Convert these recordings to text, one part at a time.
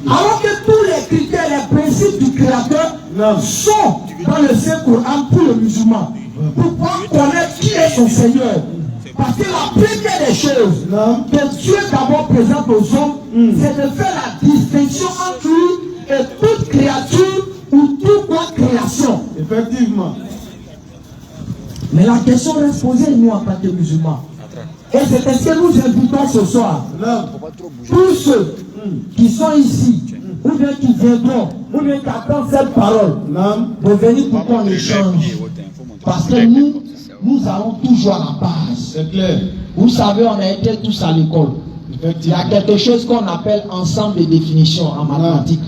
Alors que tous les critères, les principes du Créateur sont dans le Saint-Coran pour le musulman. Pour pouvoir connaître qui est son Seigneur. Parce que la première des choses que Dieu d'abord présente aux hommes, c'est de faire la distinction entre lui et toute créature ou toute création. Effectivement. Mais la question reste posée, nous, en tant que musulmans. Et c'est ce que nous invitons ce soir. Tous ceux qui sont ici, ou bien qui viendront, ou bien qui attendent cette parole, de venir pour qu'on échange. Parce que nous allons toujours à la base. C'est clair. Vous savez, on a été tous à l'école. Il y a quelque chose qu'on appelle ensemble de définitions en mathématiques.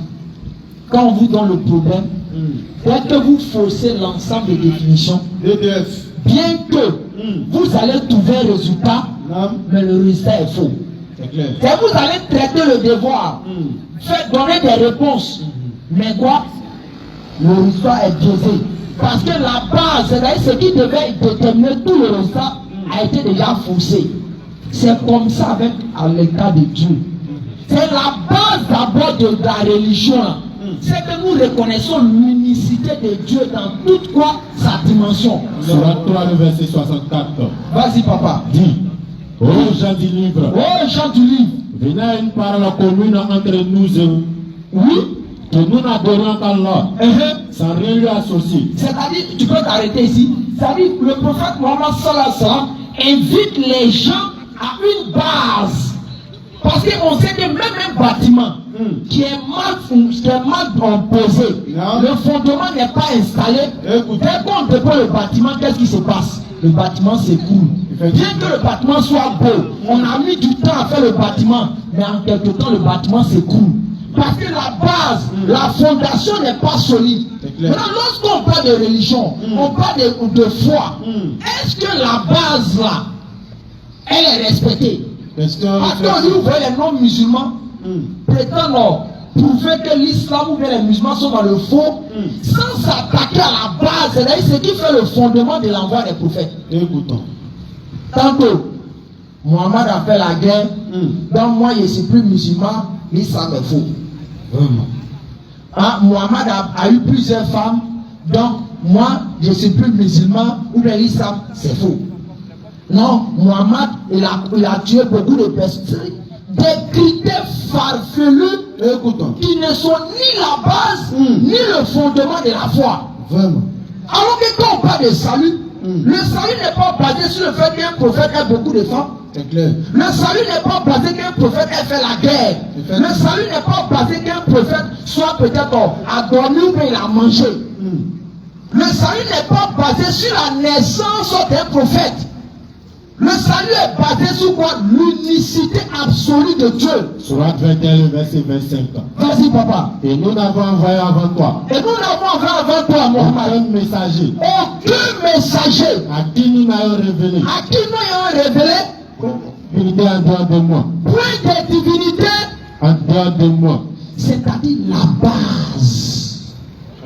Quand on vous donne le problème, dès que vous faussez l'ensemble des définitions, bien que vous allez trouver un résultat, mais le résultat est faux. C'est clair. Et vous allez traiter le devoir, faire donner des réponses, mais quoi? Le résultat est biaisé. Parce que la base, c'est-à-dire ce qui devait déterminer tout le résultat, a été déjà faussé. C'est comme ça avec l'état de Dieu. C'est la base d'abord de la religion. C'est que nous reconnaissons l'unicité de Dieu dans toute quoi sa dimension. Surat 3, le verset 64. Vas-y, papa. Dis, ô gens du livre, venez à une parole commune entre nous et vous. Oui. Que nous n'adorons qu'Allah, sans rien lui associer. C'est-à-dire, tu peux t'arrêter ici. C'est-à-dire, le prophète Mohammed sallallahu alayhi wa sallam invite les gens à une base. Parce qu'on sait que même un bâtiment qui est mal posé, le fondement n'est pas installé. Dès qu'on dépose le bâtiment, qu'est-ce qui se passe? Le bâtiment s'écoule. Bien que le bâtiment soit beau, on a mis du temps à faire le bâtiment, mais en quelque temps, le bâtiment s'écoule. Parce que la base, la fondation n'est pas solide. Maintenant, lorsqu'on parle de religion, on parle de foi, est-ce que la base là, elle est respectée? Parce qu'on dit, vous voyez les non-musulmans prétendent prouver que l'islam ou bien les musulmans sont dans le faux, sans s'attaquer à la base, c'est-à-dire ce qui fait le fondement de l'envoi des prophètes. Écoutons. Tantôt, Mohammed a fait la guerre, donc moi je suis plus musulman, l'islam est faux. Mohammed a eu plusieurs femmes, donc moi je suis plus musulman ou bien l'islam c'est faux. Non, Mohammed il a tué beaucoup de personnes. Des critères farfelus qui ne sont ni la base ni le fondement de la foi. Vraiment. Alors que quand on parle de salut, le salut n'est pas basé sur le fait qu'un prophète ait beaucoup de femmes. C'est clair. Le salut n'est pas basé qu'un prophète ait fait la guerre. Le salut n'est pas basé qu'un prophète soit peut-être à dormir ou bien il a mangé. Le salut n'est pas basé sur la naissance d'un prophète. Le salut est basé sur quoi? L'unicité absolue de Dieu. Surat 21, le verset 25. Vas-y, papa. Et nous n'avons envoyé avant toi. Et nous n'avons envoyé avant toi, Mohammed. Aucun messager. Aucun messager. À qui nous n'avons révélé. À qui nous ayons révélé. Divinité en dehors de moi. Point de divinité. En dehors de moi. C'est-à-dire la base.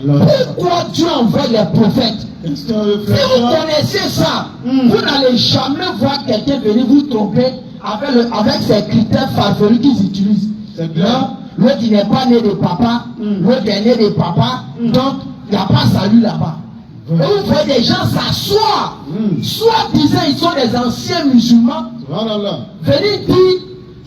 Alors, pourquoi Dieu envoie les prophètes? Si vous connaissez ça, vous n'allez jamais voir quelqu'un venir vous tromper avec ces critères farfelus qu'ils utilisent. L'autre il n'est pas né de papa, l'autre est né de papa, donc il n'y a pas salut là-bas. Et vous voyez des gens s'asseoir, soit disant ils sont des anciens musulmans, venir dire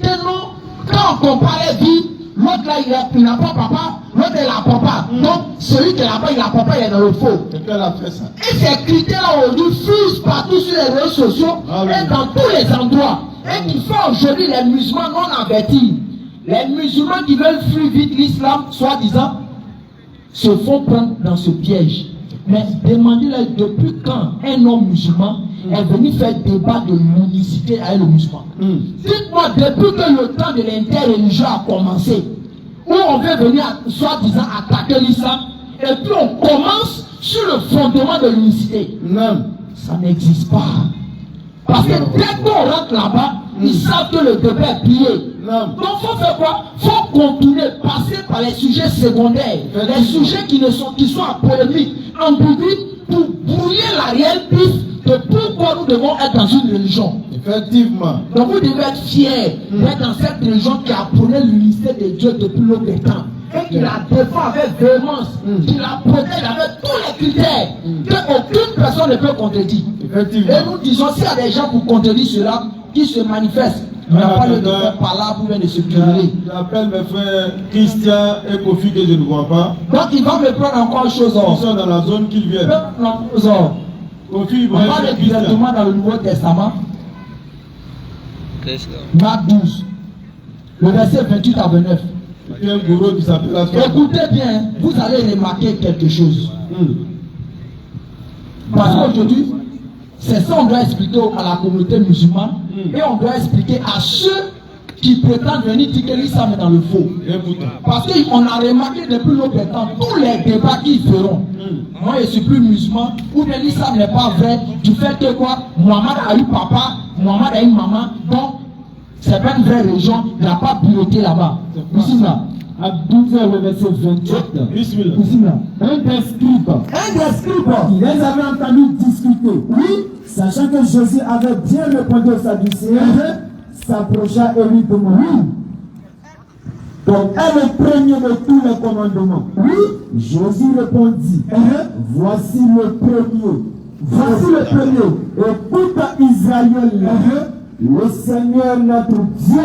que non, quand on compare les vies, l'autre là il n'a pas papa, l'autre il a papa. Donc celui qui est là-bas il a papa, il est dans le faux. Et ces critères-là aujourd'hui fusent partout sur les réseaux sociaux et dans tous les endroits. Et qui fait aujourd'hui les musulmans non avertis. Les musulmans qui veulent fuir vite l'islam, soi-disant, se font prendre dans ce piège. Mais demandez-leur depuis quand un homme musulman est venu faire débat de l'unicité avec le musulman. Dites-moi, depuis que le temps de l'interreligion a commencé, où on veut venir, soi-disant, attaquer l'islam, et puis on commence sur le fondement de l'unicité. Non. Ça n'existe pas. Parce que dès qu'on rentre là-bas, ils savent que le débat est plié. Donc il faut faire quoi? Il faut continuer, passer par les sujets secondaires, les sujets qui sont en polémique, ambigus, pour brouiller la réelle piste de pourquoi nous devons être dans une religion. Effectivement. Donc vous devez être fiers d'être dans cette religion qui apprenait l'unité de Dieu depuis longtemps et qui la défend avec véhémence, qui la protège avec tous les critères qu'aucune personne ne peut contredire. Effectivement. Et nous disons, s'il y a des gens pour contredire cela, qui se manifestent, il n'y a pas le faire par là pour de se quereller. J'appelle mes frères Christian et Kofi que je ne vois pas. Donc il va me prendre encore une chose. Ils sont dans la zone qu'ils viennent. Kofi, on va aller directement dans le Nouveau Testament. Marc 12, le verset 28 à 29. Il y a un gourou qui s'appelle Astor. Écoutez bien, vous allez remarquer quelque chose. Parce qu'aujourd'hui, c'est ça qu'on doit expliquer à la communauté musulmane et on doit expliquer à ceux qui prétendent venir dire que l'islam est dans le faux. Parce qu'on a remarqué depuis longtemps tous les débats qu'ils feront. Moi je suis plus musulman, ou bien l'islam n'est pas vrai, du fait que quoi, Mohamed a eu papa, Mohamed a eu maman, donc c'est pas une vraie religion, il n'a pas piloté là-bas. Bismillah. À 12h, le verset 28. Bismillah. Un des scribes qui les avait entendus discuter, oui, sachant que Jésus avait bien répondu aux Sadducéens, s'approcha et lui demanda. Donc, est le premier de tous les commandements. Oui, Jésus répondit, voici le premier. Voici le premier. Écoute Israël, le Seigneur notre Dieu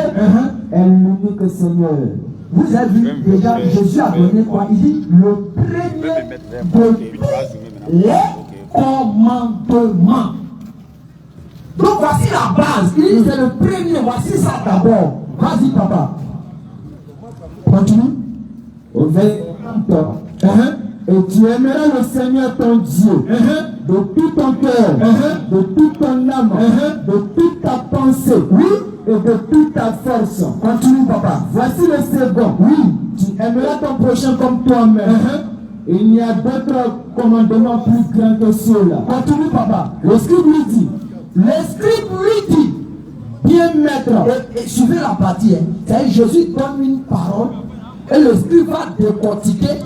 est l'unique Seigneur. Vous avez vu, déjà, Jésus a donné quoi? Il dit le premier de tous les commandements. Donc voici la base. Il dit c'est le premier, voici ça d'abord. Vas-y papa. Continue. Au verset 30. Et tu aimeras le Seigneur ton Dieu de tout ton cœur, de toute ton âme, de toute ta pensée, oui, et de toute ta force. Continue papa. Voici le second. Oui, tu aimeras ton prochain comme toi-même. Il n'y a d'autres commandements plus grands que ceux-là. Continue papa. Le scribe lui dit. Le scribe lui dit. Bien maître. Et suivez la partie. C'est-à-dire Jésus donne une parole et le scribe va décortiquer.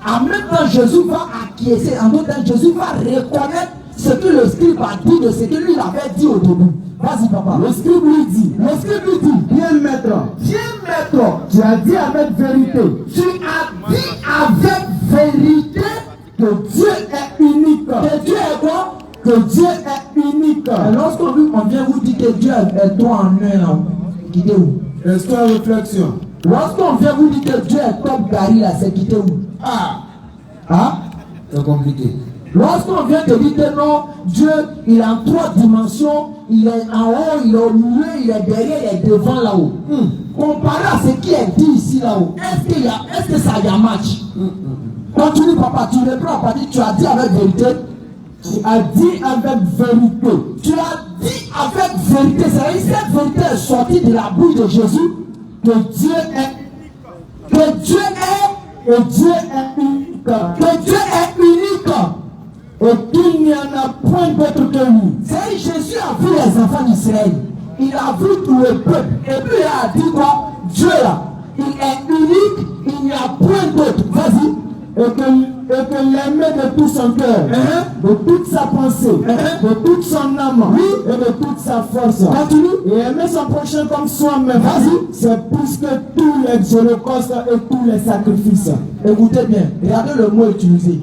En même temps, Jésus va acquiescer. En même temps, Jésus va reconnaître ce que le scribe a dit de ce que lui avait dit au début. Vas-y, papa. Le scribe lui dit, bien maître, tu as dit avec vérité. Tu as dit avec vérité que Dieu est unique. Que Dieu est quoi? Que Dieu est unique. Et lorsqu'on vient vous dire que Dieu est toi en un, là, quittez où? Restons en réflexion. Lorsqu'on vient vous dire que Dieu est top Gary, là, c'est quitter où? C'est compliqué. Lorsqu'on vient te dire que non, Dieu, il est en 3 dimensions, il est en haut, il est au milieu, il est derrière, il est devant là-haut. Comparé à ce qui est dit ici là-haut, est-ce que ça y a match? Continue papa, tu reprends à partir, tu as dit avec vérité. Tu as dit avec vérité. Tu as dit avec vérité. C'est-à-dire cette vérité est sortie de la bouche de Jésus. Que Dieu est. Que Dieu est. Et Dieu est unique. Que Dieu est unique. Et qu'il n'y en a point d'autre que lui. C'est-à-dire Jésus a vu les enfants d'Israël. Il a vu tout le peuple. Et puis il a dit quoi? Dieu là. Il est unique. Il n'y a point d'autre. Vas-y. Et que l'aimer de tout son cœur, de toute sa pensée, de toute son âme, et de toute sa force. Continue. Et aimer son prochain comme soi-même. C'est plus que tous les holocaustes et tous les sacrifices. Écoutez bien, regardez le mot utilisé.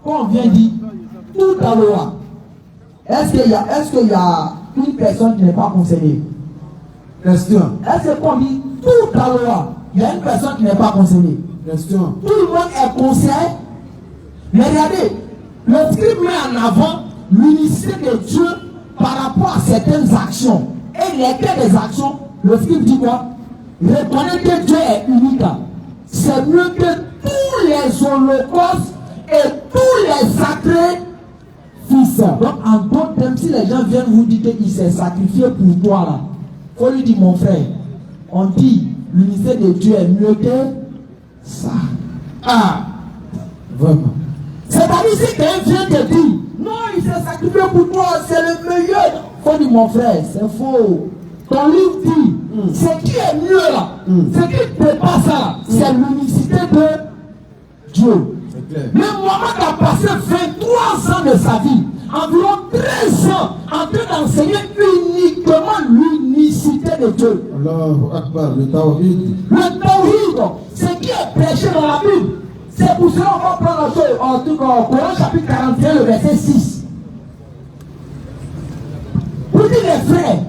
Quand on vient dire tout à l'heure, est-ce qu'il y a une personne qui n'est pas concernée? Question. Est-ce qu'on dit tout à l'heure, il y a une personne qui n'est pas concernée? Question. Tout le monde est concerné. Mais regardez, le scribe met en avant l'unicité de Dieu par rapport à certaines actions. Et lesquelles des actions, le scribe dit quoi? Reconnaître que Dieu est unique. C'est mieux que tous les holocaustes et tous les sacrés fils. Donc en d'autres termes, si les gens viennent vous dire qu'il s'est sacrifié pour toi là, il faut lui dire mon frère, on dit l'unicité de Dieu est mieux que ça. Vraiment. C'est-à-dire si quelqu'un vient te dire, non, il s'est sacrifié pour toi, c'est le meilleur. Faut dire mon frère, c'est faux. Ton livre dit, ce qui est mieux là, ce qui ne peut pas ça, c'est l'unicité de Dieu. Mais Mohamed a passé 23 ans de sa vie, environ 13 ans, en train d'enseigner uniquement vraiment l'unicité de Dieu. Allahu Akbar, le Tawhid. Le Tawhid, ce qui est prêché dans la Bible. C'est pour cela qu'on va prendre en tout cas Coran chapitre 41, le verset 6. Vous dites les frères,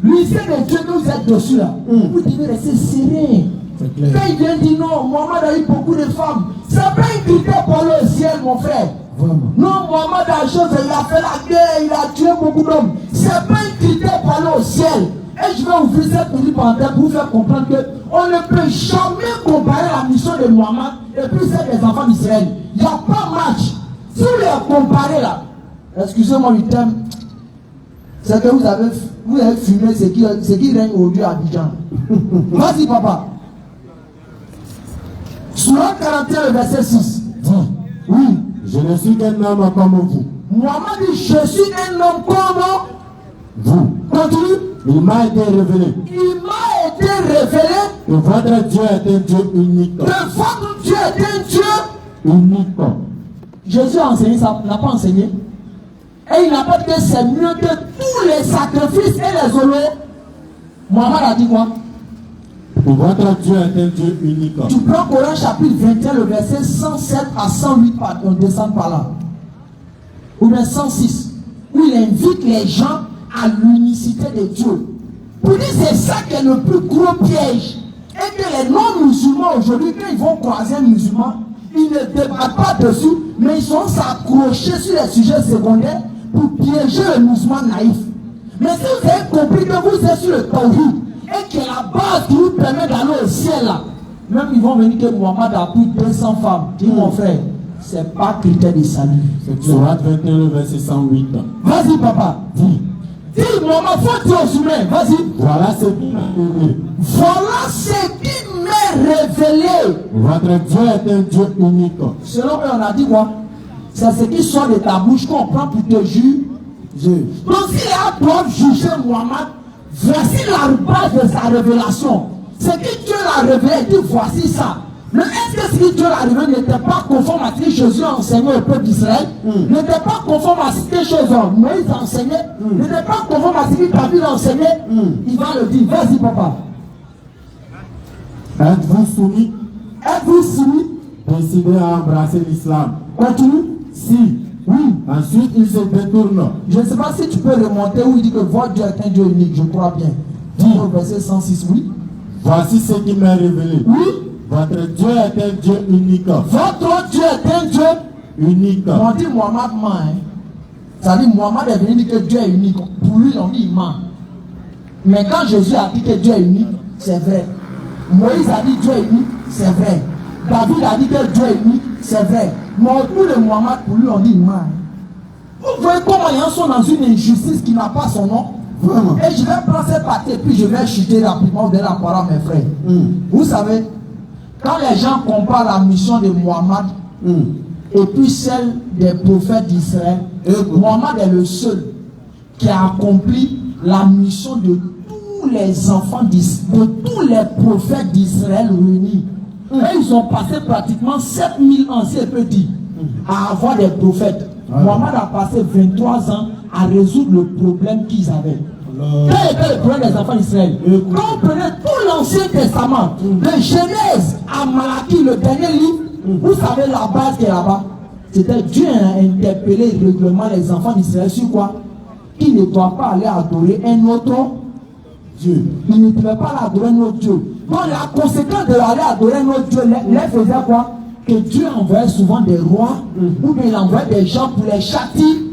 l'unicité de Dieu que vous êtes dessus là, vous devez rester serein. Quand il vient dire non, Mohamed a eu beaucoup de femmes, c'est pas un critère pour aller au ciel, mon frère. Vraiment. Non, Mohamed a chose, il a fait la guerre, il a tué beaucoup d'hommes. C'est pas un critère pour aller au ciel. Et je vais ouvrir cette petite parenthèse pour vous faire comprendre qu'on ne peut jamais comparer la mission de Mohamed et puis celle des enfants d'Israël. Il n'y a pas match. Si vous les comparez là, excusez-moi du terme, c'est que vous avez fumé ce qui règne aujourd'hui à Abidjan. Vas-y, papa. Sourate 41, le verset 6. Oui. Je ne suis qu'un homme comme vous. Mohamed dit, je suis un homme comme Vous. Continue. Il m'a été révélé Il m'a été révélé que votre Dieu est un Dieu unique. que votre Dieu est un Dieu. Unique. Jésus a enseigné ça, n'a pas enseigné. Et il n'a pas dit que c'est mieux que tous les sacrifices et les holocaustes. Mohamed a dit quoi? Que votre Dieu est un Dieu unique. Tu prends Coran chapitre 21, le verset 107 à 108, on descend par là. Ou bien 106, où il invite les gens à l'unicité de Dieu. Pour dire c'est ça qui est le plus gros piège. Et que les non-musulmans aujourd'hui, quand ils vont croiser un musulman, ils ne débattent pas dessus, mais ils sont s'accrocher sur les sujets secondaires pour piéger le musulman naïf. Mais si vous avez compris que vous êtes sur le tawhid et que la base qui vous permet d'aller au ciel là, même ils vont venir que Mohamed a pris 200 femmes. Dis mon frère, c'est pas critère de salut. C'est Sourate 21, le verset 108. Vas-y papa, dis. Dis Mohamed, faut dire aux humains, vas-y. Voilà ce qui m'a révélé. Voilà ce qui m'est révélé. Votre Dieu est un Dieu unique. Selon eux, on a dit quoi? C'est ce qui sort de ta bouche qu'on prend pour te juger. Donc s'il a doivent juger Mohamed, voici la base de sa révélation. C'est que Dieu l'a révélé, il dit voici ça. Mais est-ce que ce que Dieu l'a révélé n'était pas conforme à ce que Jésus a enseigné au peuple d'Israël? N'était pas conforme à ce que Moïse a enseigné? N'était pas conforme à ce que David a enseigné? Il va le dire, vas-y papa. Êtes-vous soumis? Êtes-vous soumis? Décidé à embrasser l'islam? Continue. Si. Oui. Ensuite, il se détourne. Je ne sais pas si tu peux remonter où il dit que votre Dieu est un Dieu unique, je crois bien. Dis au verset 106, oui. Voici ce qui m'est révélé. Oui. Votre Dieu est un Dieu unique. Votre Dieu est un Dieu Unique. on dit Mohamed ment. Ça dit Mohamed est venu dire que Dieu est unique. Pour lui, on dit il ment. Mais quand Jésus a dit que Dieu est unique, c'est vrai. Moïse a dit Dieu est unique, c'est vrai. David a dit que Dieu est unique, c'est vrai. Mais autour de Mohamed, pour lui, on dit il ment. Vous voyez comment les gens sont dans une injustice qui n'a pas son nom? Vraiment. Et je vais prendre cette partie et puis je vais chuter rapidement de la parole à mes frères. Vous savez, quand les gens comparent la mission de Mohamed et puis celle des prophètes d'Israël, Mohamed est le seul qui a accompli la mission de tous les enfants d'Israël, de tous les prophètes d'Israël réunis. Et ils ont passé pratiquement 7000 ans, si on peut dire, à avoir des prophètes. Mohamed a passé 23 ans à résoudre le problème qu'ils avaient. Quel était le problème des enfants d'Israël? Quand on prenait tout l'Ancien Testament, de Genèse à Malachie, le dernier livre, vous savez la base qui est là-bas. C'était Dieu a interpellé régulièrement les enfants d'Israël sur quoi? Qu'ils ne doivent pas aller adorer un autre Dieu. Ils ne devaient pas aller adorer un autre Dieu. Donc la conséquence de aller adorer un autre Dieu, les faisait quoi? Que Dieu envoyait souvent des rois, ou bien il envoyait des gens pour les châtier.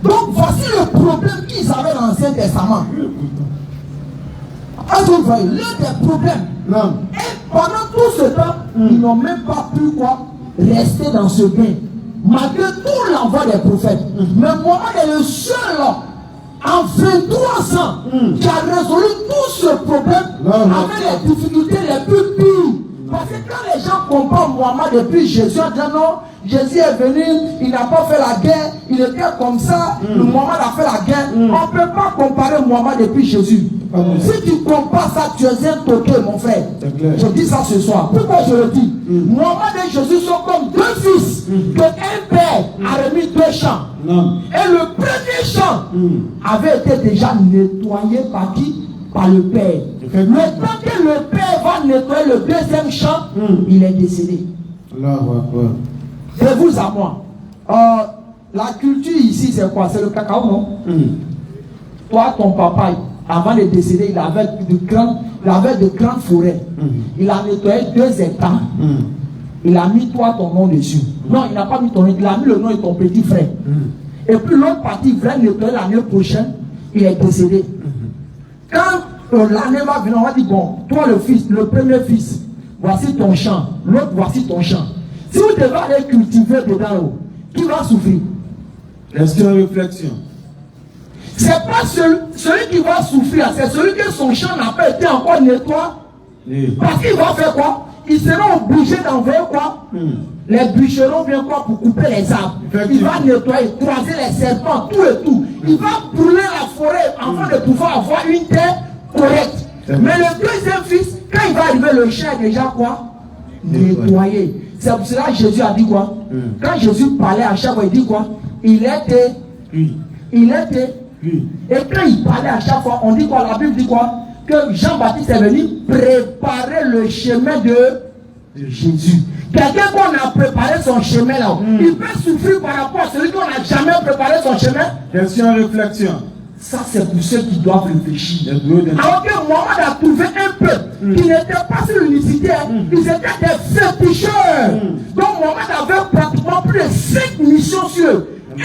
Donc voici le problème qu'ils avaient dans l'Ancien Testament. Est-ce que vous voyez? L'un des problèmes. Non. Et pendant tout ce temps, ils n'ont même pas pu quoi? Rester dans ce bain. Malgré tout l'envoi des prophètes. Mais Mohamed est le seul en 23 ans qui a résolu tout ce problème avec les difficultés les plus pires. Parce que quand les gens comparent Mohamed depuis Jésus, on dit non, Jésus est venu, il n'a pas fait la guerre, il était comme ça, le Mohamed a fait la guerre. On ne peut pas comparer Mohamed depuis Jésus. Si tu ne comprends pas ça, tu es un toqué, mon frère. Je dis ça ce soir. Pourquoi je le dis? Mohamed et Jésus sont comme deux fils que un père a remis deux champs. Et le premier champ avait été déjà nettoyé par qui? Par le père. Le temps que le père va nettoyer le deuxième champ, il est décédé. Et vous à moi. La culture ici, c'est quoi? C'est le cacao, non? Toi, ton papa, avant de décéder, il avait de grandes forêts. Il a nettoyé 2 hectares. Il a mis toi ton nom dessus. Non, il n'a pas mis ton nom, il a mis le nom de ton petit frère. Et puis l'autre partie, il va nettoyer l'année prochaine, il est décédé. Quand l'année va venir, on va dire, bon, toi le fils, le premier fils, voici ton champ, l'autre voici ton champ. Si vous devez aller cultiver dedans, qui va souffrir? Restez en réflexion. C'est pas celui qui va souffrir, c'est celui que son champ n'a pas été encore nettoyé. Parce qu'il va faire quoi? Ils seront obligés d'envoyer quoi? Les bûcherons viennent quoi pour couper les arbres. Il va nettoyer, croiser les serpents, tout et tout. Il va brûler la forêt afin de pouvoir avoir une terre correcte. Mais le deuxième fils, quand il va arriver, le champ est déjà quoi? Nettoyé. C'est pour cela que Jésus a dit quoi? Quand Jésus parlait à chaque fois, il dit quoi? Il était. Et quand il parlait à chaque fois, on dit quoi? La Bible dit quoi? Que Jean-Baptiste est venu préparer le chemin de Jésus. Quelqu'un qu'on a préparé son chemin là, il peut souffrir par rapport à celui qu'on n'a jamais préparé son chemin. Question réflexion. Ça, c'est pour ceux qui doivent réfléchir. Alors que Mohamed a trouvé un peuple qui n'était pas sur l'unicité, ils étaient des féticheurs. Donc Mohamed avait pratiquement plus de 5 missions sur eux. 1.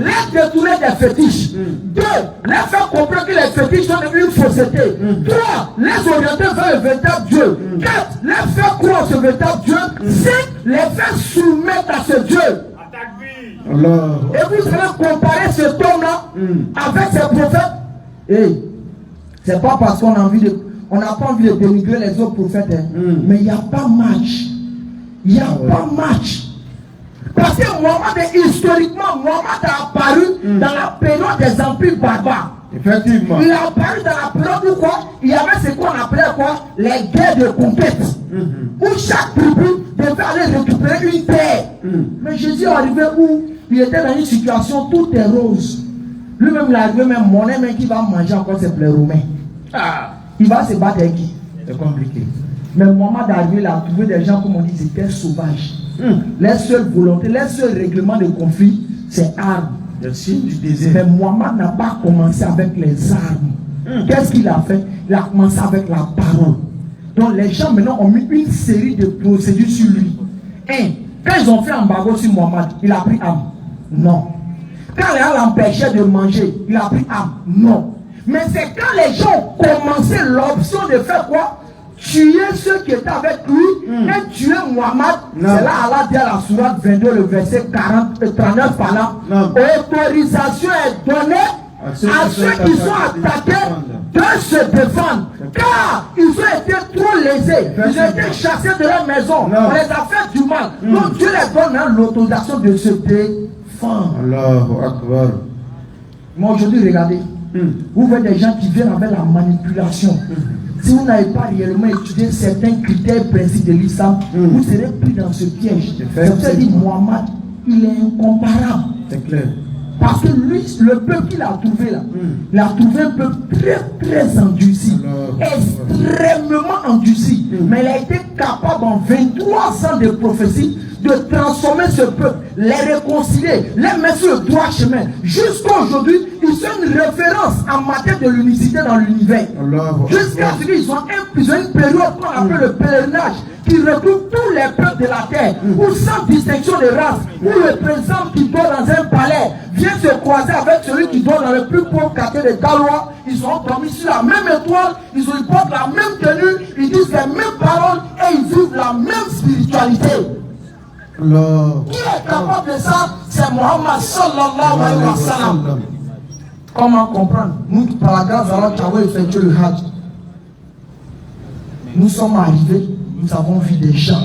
Les détourner des fétiches. 2. Les faire comprendre que les fétiches sont une fausseté. 3. Les orienter vers le véritable Dieu. 4. Les faire croire ce véritable Dieu. 5. Les faire soumettre à ce Dieu. Allah. Et vous allez comparer cet homme-là avec ses prophètes. Hey, c'est pas parce qu'on a envie de. On n'a pas envie de dénigrer les autres prophètes. Mais il n'y a pas match. Il n'y a pas match. Parce que Mohamed, historiquement, Mohamed a apparu dans la période des empires barbares. Effectivement. Il a apparu dans la période où quoi? Il y avait ce qu'on appelait quoi? Les guerres de conquête. Où chaque tribu devait aller récupérer une terre. Mais Jésus est arrivé où il était dans une situation tout est rose. Lui-même, il est arrivé, même mon ami qui va manger encore ses plaies romains. Il va se battre avec qui? C'est compliqué. Mais Mohamed est arrivé, il a trouvé des gens, comme on dit, ils étaient sauvages. Les seules volontés, les seuls règlements de conflit, c'est armes. Mais Mohamed n'a pas commencé avec les armes. Qu'est-ce qu'il a fait? Il a commencé avec la parole. Donc les gens maintenant ont mis une série de procédures sur lui. Quand ils ont fait embargo sur Mohamed, il a pris arme. Non. Quand les gens l'empêchaient de manger, il a pris arme. Non. Mais c'est quand les gens ont commencé l'option de faire quoi? Tuer ceux qui étaient avec lui et tuer Mohamed. C'est là Allah dit à la sourate 22, le verset 39 par là. Autorisation est donnée à ceux qui sont attaqués de se défendre. Car ils ont été trop lésés. Ils ont été chassés de leur maison. On les a fait du mal. Donc Dieu les donne l'autorisation de se défendre. Allahu Akbar. Moi aujourd'hui, regardez. Vous voyez des gens qui viennent avec la manipulation. Si vous n'avez pas réellement étudié certains critères principes de l'islam, vous serez pris dans ce piège. C'est pour ça que Mohamed, il est incomparable. C'est clair. Parce que lui, le peuple qu'il a trouvé là, il a trouvé un peuple très endurci, extrêmement endurci. Mais il a été capable en 23 ans de prophétie de transformer ce peuple, les réconcilier, les mettre sur le droit chemin. Jusqu'à aujourd'hui, ils sont une référence en matière de l'unicité dans l'univers. Jusqu'à ce qu'ils ont une période qu'on appelle le pèlerinage, qui regroupe tous les peuples de la terre, où sans distinction de race, où le président qui dort dans un palais vient se croiser avec celui qui dort dans le plus pauvre quartier de Galois. Ils sont dormis sur la même étoile, ils portent la même tenue, ils disent les mêmes paroles et ils vivent la même spiritualité. Qui est capable de ça? C'est Mohammed sallallahu alayhi wa sallam. Comment comprendre? Nous, par la grâce d'Allah, qui avons effectué le Hajj, nous sommes arrivés, nous avons vu des gens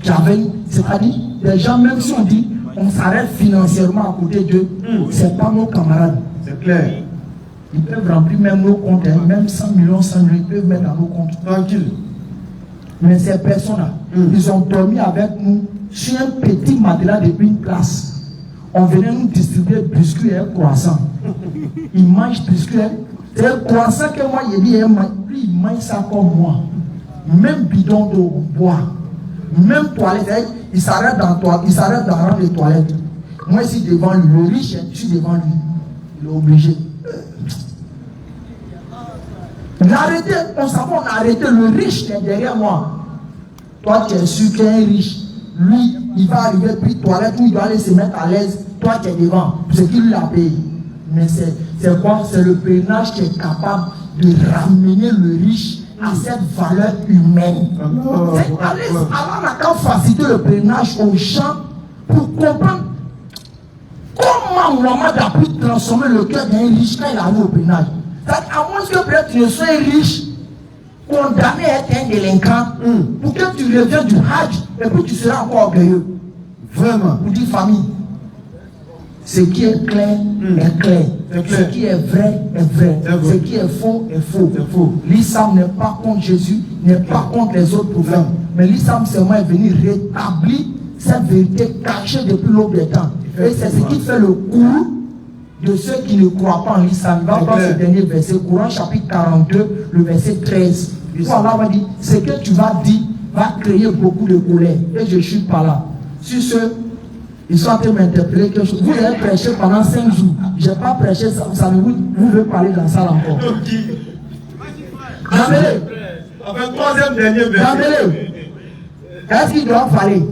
qui avaient, c'est-à-dire des gens, même si on dit on s'arrête financièrement à côté d'eux, c'est pas nos camarades. C'est clair. Ils peuvent remplir même nos comptes, hein, même 100 millions, 100 millions, ils peuvent mettre dans nos comptes. Tranquille. Mais ces personnes-là, ils ont dormi avec nous sur un petit matelas de une place. On venait nous distribuer biscuits et croissants. Ils mangent biscuits. C'est un croissant que moi, lui, il mange ça comme moi. Même bidon d'eau, on boit. Même toilette, il s'arrête dans la rang des toilettes. Moi, ici devant lui, le riche, je suis devant lui. Il est obligé. On a arrêté, on a arrêté. Le riche est derrière moi. Toi, tu es sûr qu'il est riche. Lui, il va arriver, puis toilette où il doit aller se mettre à l'aise. Toi, tu es devant. C'est qui lui l'a payé. Mais c'est quoi? C'est le pèlerinage qui est capable de ramener le riche à cette valeur humaine. C'est aller à faciliter le pèlerinage aux gens pour comprendre comment Mohamed a pu transformer le cœur d'un riche quand il arrive au pèlerinage. À moins que peut-être tu sois riche, condamné à être un délinquant, pour que tu reviennes du Hajj et puis tu seras encore orgueilleux. Vraiment. Pour dire famille. Ce qui est clair est clair. Ce qui est vrai est vrai. Ce qui est faux est faux. L'islam n'est pas contre Jésus, n'est pas contre les autres prophètes. Mais l'islam seulement est venu rétablir cette vérité cachée depuis l'aube des temps. Et c'est ce qui fait le cours de ceux qui ne croient pas en l'islam. Il va voir ce dernier verset, Coran chapitre 42, le verset 13. Allah va dire, ce que tu vas dire va créer beaucoup de colère. Et je suis pas là. Sur ce, ils sont en train de m'interpeller quelque chose. Vous avez prêché pendant 5 jours. Je n'ai pas prêché, ça ne vous voulez parler dans la salle encore. Ramele. Enfin, troisième dernier verset. Ramele. Est-ce qu'il doit parler?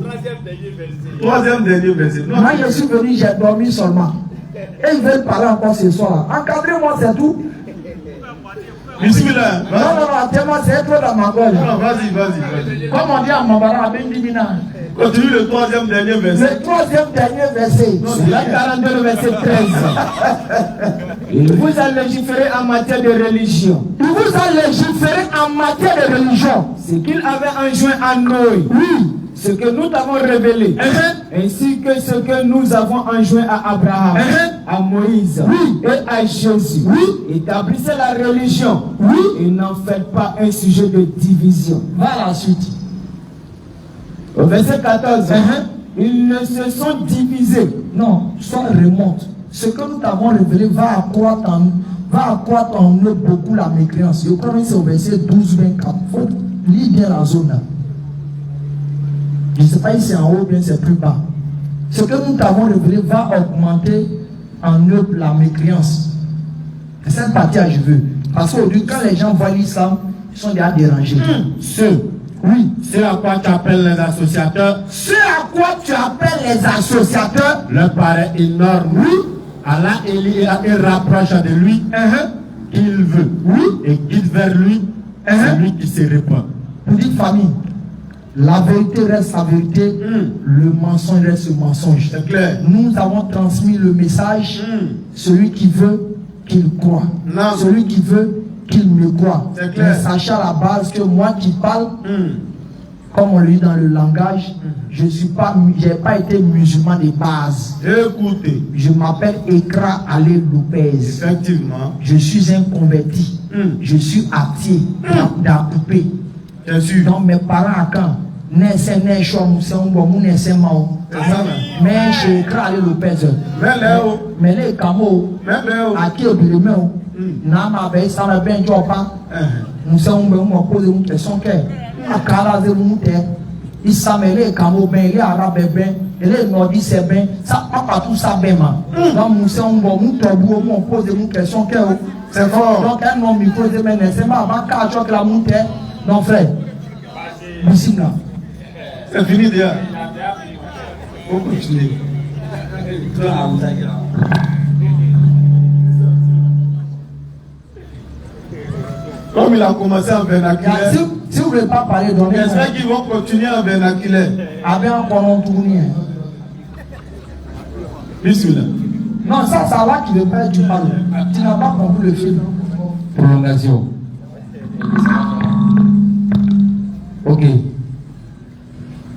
Troisième dernier verset. Moi, je suis venu, j'ai dormi seulement. Et ils veulent parler encore ce soir. Encadrez-moi, c'est tout. Bismillah. Non, tellement c'est trop dans ma gorge. Non, vas-y. Comme on dit en Mambara, à Bendimina. Continue le troisième dernier verset. Le troisième dernier verset. La 42, le verset 13. Il vous a légiféré en matière de religion. Il vous a légiféré en matière de religion. Ce qu'il avait enjoint à Noé. Oui. Ce que nous t'avons révélé. Ainsi que ce que nous avons enjoint à Abraham. À Moïse. Oui. Et à Jésus. Oui. Établissez la religion. Oui. Et n'en faites pas un sujet de division. Va la suite. Au verset 14. Ils ne se sont divisés. Non, ça remonte. Ce que nous t'avons révélé va accroître en eux beaucoup la mécréance. Je crois que c'est au verset 12-24. Il faut lire bien la zone là. Je ne sais pas si c'est en haut ou bien c'est plus bas. Ce que nous t'avons révélé va augmenter en eux la mécréance. C'est cette partie-là je veux. Parce qu'aujourd'hui, quand les gens voient l'islam, ils sont déjà dérangés. C'est à quoi tu appelles les associateurs. Ce à quoi tu appelles les associateurs Leur paraît énorme. Allah il rapproche de lui qu'il veut. Et guide vers lui celui qui se répand. Pour dire famille, la vérité reste la vérité, le mensonge reste le mensonge. C'est clair. Nous avons transmis le message, celui qui veut qu'il croit. Non. Celui qui veut qu'il me croit. C'est clair. Mais sachez à la base que moi qui parle, comme on le dit dans le langage, je n'ai pas été musulman de base. Écoutez. Je m'appelle Ekra Ale Lopez. Effectivement. Je suis un converti. Je suis athée, d'Apoupé. Bien sûr. Donc mes parents à quand mais je Ekra Ale Lopez. Mais les camo, à qui au billet, Nama be sama ben jopa. Nous sommes on pose une question que à Karaze Mute, Isamele camo ben les arabes ben, et les nordistes c'est ben, ça pas tout ça ben ma. Donc nous sommes bon, nous tombons, on pose une question que c'est fort. Donc un homme il pose mais c'est pas avant qu'à choc la monte. Non frère. Bismillah. C'est fini déjà. On continue. Comme il a commencé en vernaculaire, Si vous ne voulez pas parler, donnez-moi. j'espère qu'ils vont continuer en vernaculaire. Avec un colon tourné. Bismillah. Non, ça va qui veut pas du mal. Tu n'as pas compris le film. Prolongation. Ok.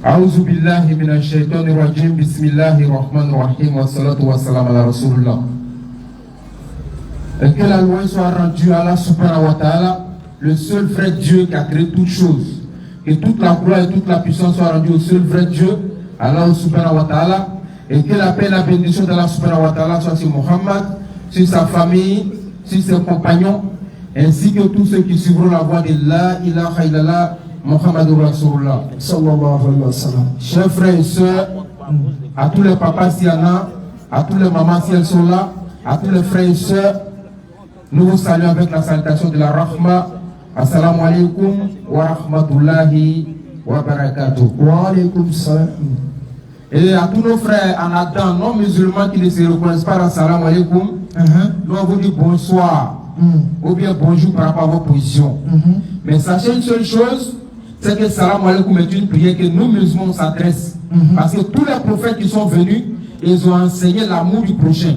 أعوذ بالله من الشيطان الرجيم بسم الله الرحمن الرحيم والصلاة والسلام على رسول الله. Et que la louange soit rendue à Allah subhanahu wa ta'ala, le seul vrai Dieu qui a créé toutes choses. Que toute la gloire et toute la puissance soient rendues au seul vrai Dieu, Allah subhanahu wa ta'ala. Et que la paix et la bénédiction d'Allah subhanahu wa ta'ala soit sur Muhammad, sur sa famille, sur ses compagnons, ainsi que tous ceux qui suivront la voie de La ilaha illallah Muhammadur Rasulullah. Sallallahu alayhi wa sallam. Chers frères et sœurs, à tous les papas s'il y en a, à tous les mamans si elles sont là, à tous les frères et sœurs, nous vous saluons avec la salutation de la Rahma. Assalamu alaikum wa rahmatullahi wa barakatuh. Wa alaykum salam. Et à tous nos frères en Adam, non musulmans qui ne se reconnaissent pas dans Assalamu alaikum, nous on vous dit bonsoir ou bien bonjour par rapport à vos positions. Mais sachez une seule chose, c'est que Assalamu alaikum est une prière que nous musulmans s'adressent. Parce que tous les prophètes qui sont venus, ils ont enseigné l'amour du prochain.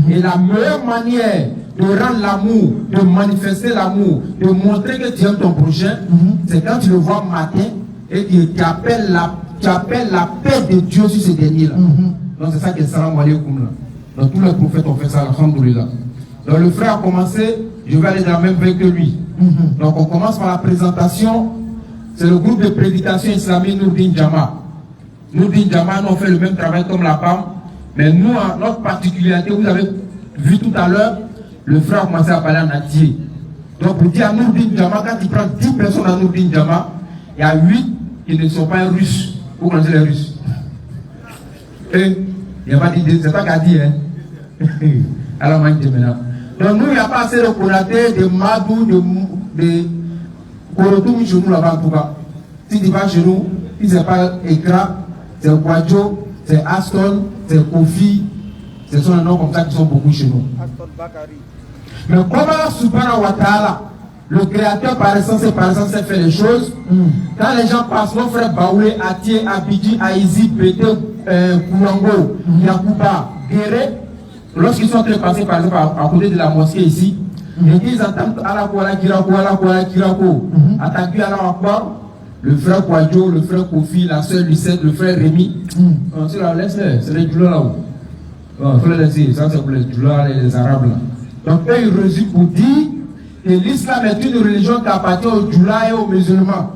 Et la meilleure manière de rendre l'amour, de manifester l'amour, de montrer que tu aimes ton prochain, c'est quand tu le vois matin et qu'il t'appelle la paix de Dieu sur ces derniers-là. Donc c'est ça que Salam alaikum là. Donc tous les prophètes ont fait ça, alhamdoulilah. Donc le frère a commencé, je vais aller dans la même veille que lui. Donc on commence par la présentation. C'est le groupe de prédication islamique Nourdin Jama. Nourdin Jama, nous on fait le même travail comme la PAM. Mais nous, notre particularité, vous avez vu tout à l'heure, le frère a commencé à parler en entier. Donc pour dire à Nourdin Jama, quand il prend 10 personnes à Nourdin Jama, il y a 8 qui ne sont pas russes. Vous connaissez les Russes? Et il n'y a pas dit, c'est pas qu'à dire, hein. Alors maintenant. Donc nous, il n'y a pas assez de Konaté, de Madou, de Korotoum chez nous là-bas en tout cas. Si tu vas chez nous, si c'est pas Ekra, c'est Kwadjo, c'est Aston, c'est Kofi, ce sont les noms comme ça qui sont beaucoup chez nous. Mais comment subhanahu wa ta'ala, le créateur par essence et par essence fait les choses, quand les gens passent, nos frères Baoulé, Atié, Abidji, Aïzi, Pété, Koulango, Yakuba, Guéré, lorsqu'ils sont en train de passer par exemple à côté de la mosquée ici, et qu'ils entendent Alakoala Kirako, attaquer Alakwa, le frère Kwadjo, le frère Kofi, la sœur Lucette, le frère Rémi, c'est là, laisse-les, c'est les Djoula là-haut. Il faut les laisser, ça c'est pour les Djoula et les Arabes là. Donc eux ils résument pour dire que l'islam est une religion qui appartient aux Djoula et aux musulmans.